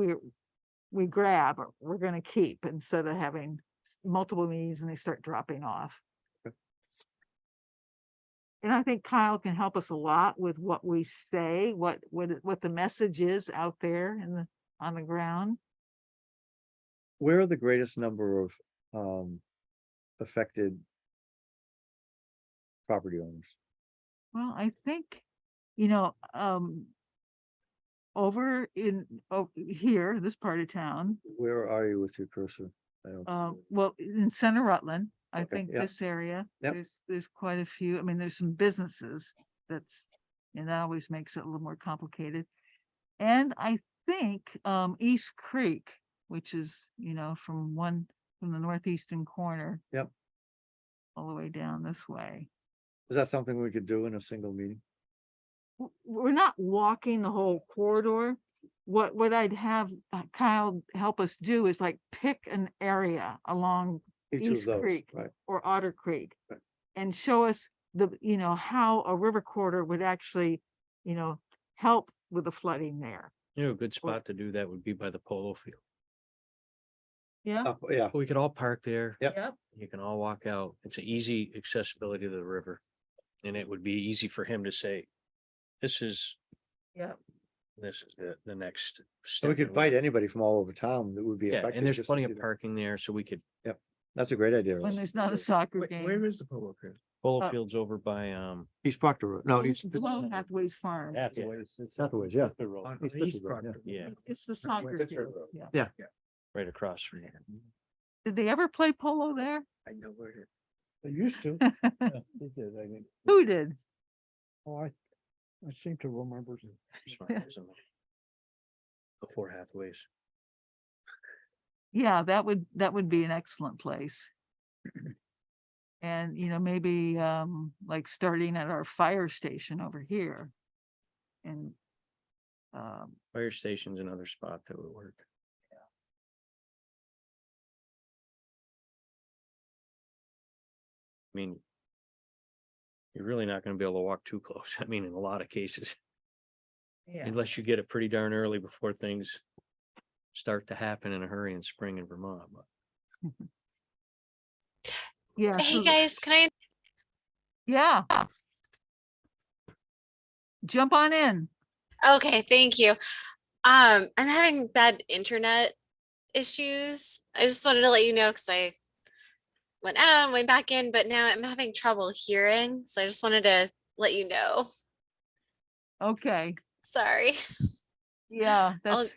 we grab, we're gonna keep instead of having multiple meetings and they start dropping off. And I think Kyle can help us a lot with what we say, what the message is out there on the ground. Where are the greatest number of affected property owners? Well, I think, over here, this part of town, Where are you with your cursor? I don't see it. well, in Center Rutland, I Okay, think yeah. this area, Yep. there's quite a few. I mean, there's some businesses and that always makes it a little more complicated. And I think, East Creek, which is, from the northeastern corner. Yep. All the way down this way. Is that something we could do in a single meeting? We're not walking the whole corridor. What I'd have Kyle help us do is like pick an area along Each of East those, Creek right? or Otter Creek. Right. And show us how a river corridor would actually, help with the flooding there. You know, a good spot to do that would be by the polo field. Yeah. Yeah, We could all park there. Yep. Yep. You can all walk out. It's an easy accessibility to the river. And it would be easy for him to say, this is Yeah. the next so step. we could in invite life." anybody from all over town that would be Yeah, affected. and there's just to plenty see of that. parking there, so we could, That's a great idea. When there's not a soccer game. Where is the polo field? polo Oh. field's over by, East Proctor Road. No, East. Below Hathaway's Farm. That's the Yeah. way it's. Hathaway's, yeah. On East East Pittsburgh, yeah. Proctor. yeah, It's the soccer Pittsburgh field. Yeah. right across from there. Did they ever play polo there? I know where it is. They used to. It did, I mean, Who did? Oh, I seem to remember. Before Hathaway's. Yeah, that would be an excellent place. And, maybe, like starting at our fire station over here. And, Fire station's another spot that would work. I mean, you're really not gonna be able to walk too close. I mean, in a lot of cases, yeah, unless you get it pretty darn early before things start to happen in a hurry in spring in Vermont, but yeah. Hey so- guys, can I? Yeah. Jump on in. Okay, thank you. I'm having bad internet issues. I just wanted to let you know because I went out and went back in, but now I'm having trouble hearing. So I just wanted to let you know. Okay, Sorry. yeah, I'll- that's.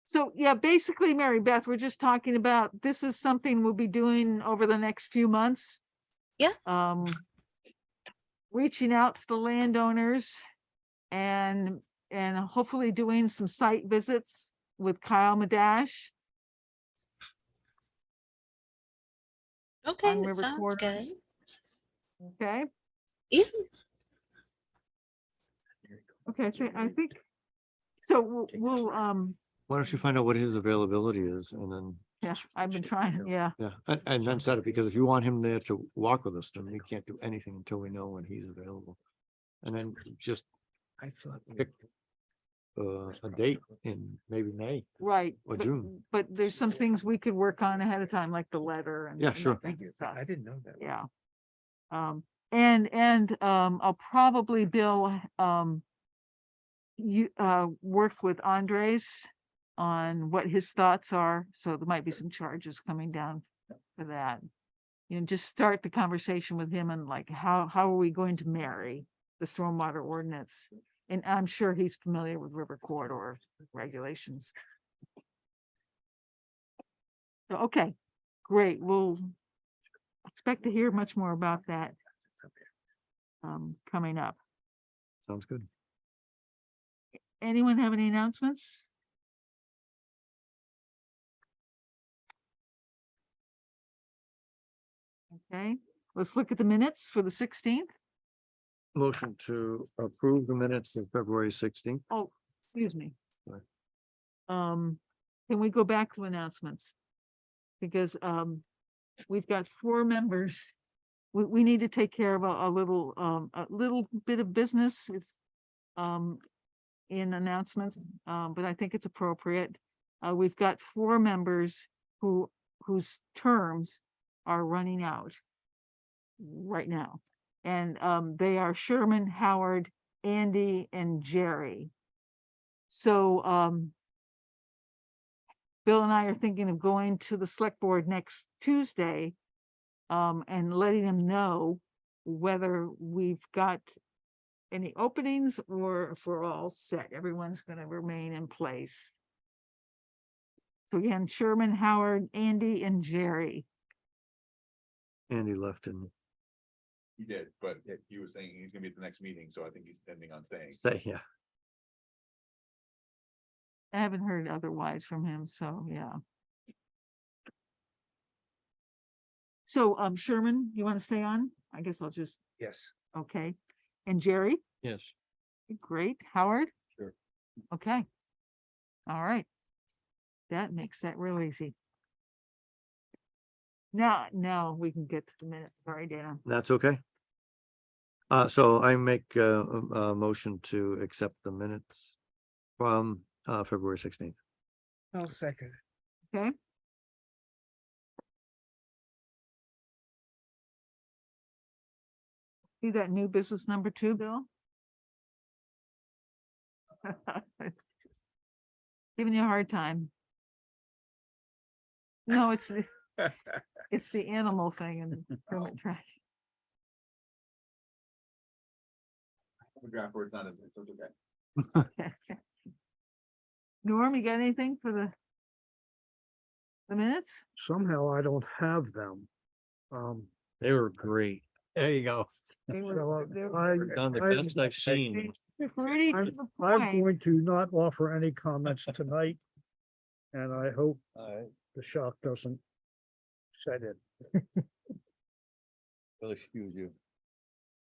So, yeah, basically, Mary Beth, we're just talking about, this is something we'll be doing over the next few months. Yeah. Reaching out to the landowners and hopefully doing some site visits with Kyle Madash. Okay, On that River sounds Corridors. good. Okay, Yeah. okay, I think, so we'll, Why don't you find out what his availability is and then, yeah, I've been trying, yeah. yeah, and then set it, because if you want him there to walk with us, then we can't do anything until we know when he's available. And then just I thought. pick a date in maybe May. Right. Or but- June. But there's some things we could work on ahead of time, like the letter and. Yeah, and that sure. kind Thank of you. stuff. I didn't know that. Yeah. And I'll probably, Bill, work with Andres on what his thoughts are, so there might be some charges coming down for that. Just start the conversation with him and like, how are we going to marry the stormwater ordinance? And I'm sure he's familiar with river corridor regulations. So, okay, great. We'll expect to hear much more about that coming up. Sounds good. Anyone have any announcements? Okay, let's look at the minutes for the 16th. Motion to approve the minutes of February 16th. Oh, excuse me. Sorry. Can we go back to announcements? Because, we've got 4 members. We need to take care of a little bit of business is, in announcements, but I think it's appropriate. We've got 4 members whose terms are running out. right now. And they are Sherman, Howard, Andy, and Jerry. So Bill and I are thinking of going to the select board next Tuesday and letting them know whether we've got any openings or if we're all set. Everyone's gonna remain in place. So again, Sherman, Howard, Andy, and Jerry. Andy left and He did, but he was saying he's gonna be at the next meeting, so I think he's intending on staying. say, yeah. I haven't heard otherwise from him, so yeah. So Sherman, you want to stay on? I guess I'll just, Yes. okay. And Jerry? Yes. Great. Howard? Sure. Okay. All right. That makes that real easy. Now we can get to the minutes. Sorry, Dana. That's okay. So I make a motion to accept the minutes from February 16th. I'll second. Okay. See that new business number 2, Bill? Giving you a hard time. No, it's the animal thing and permit track. The draft word's not in there, so it's okay. Norm, you got anything for the minutes? Somehow I don't have them. They were great. There you go. They were- So they were I, Done the I- best I've seen. pretty I'm to the I'm point. going to not offer any comments tonight. And I hope All right, the shock doesn't set in. we'll excuse you.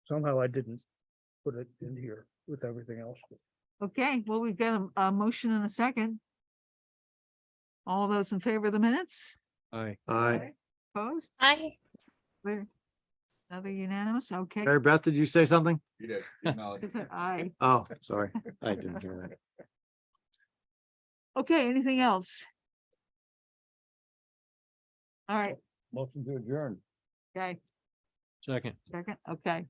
Somehow I didn't put it in here with everything else. Okay, well, we've got a motion and a second. All those in favor of the minutes? Aye. Aye. Opposed? Hi. Clear. Another unanimous, okay. Mary Beth, did you say something? You did. acknowledge. Is it aye? Oh, sorry. I didn't hear that. Okay, anything else? All right, Motion to adjourn. okay, Second. second, okay,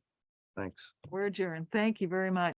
Thanks. we're adjourned. Thank you very much.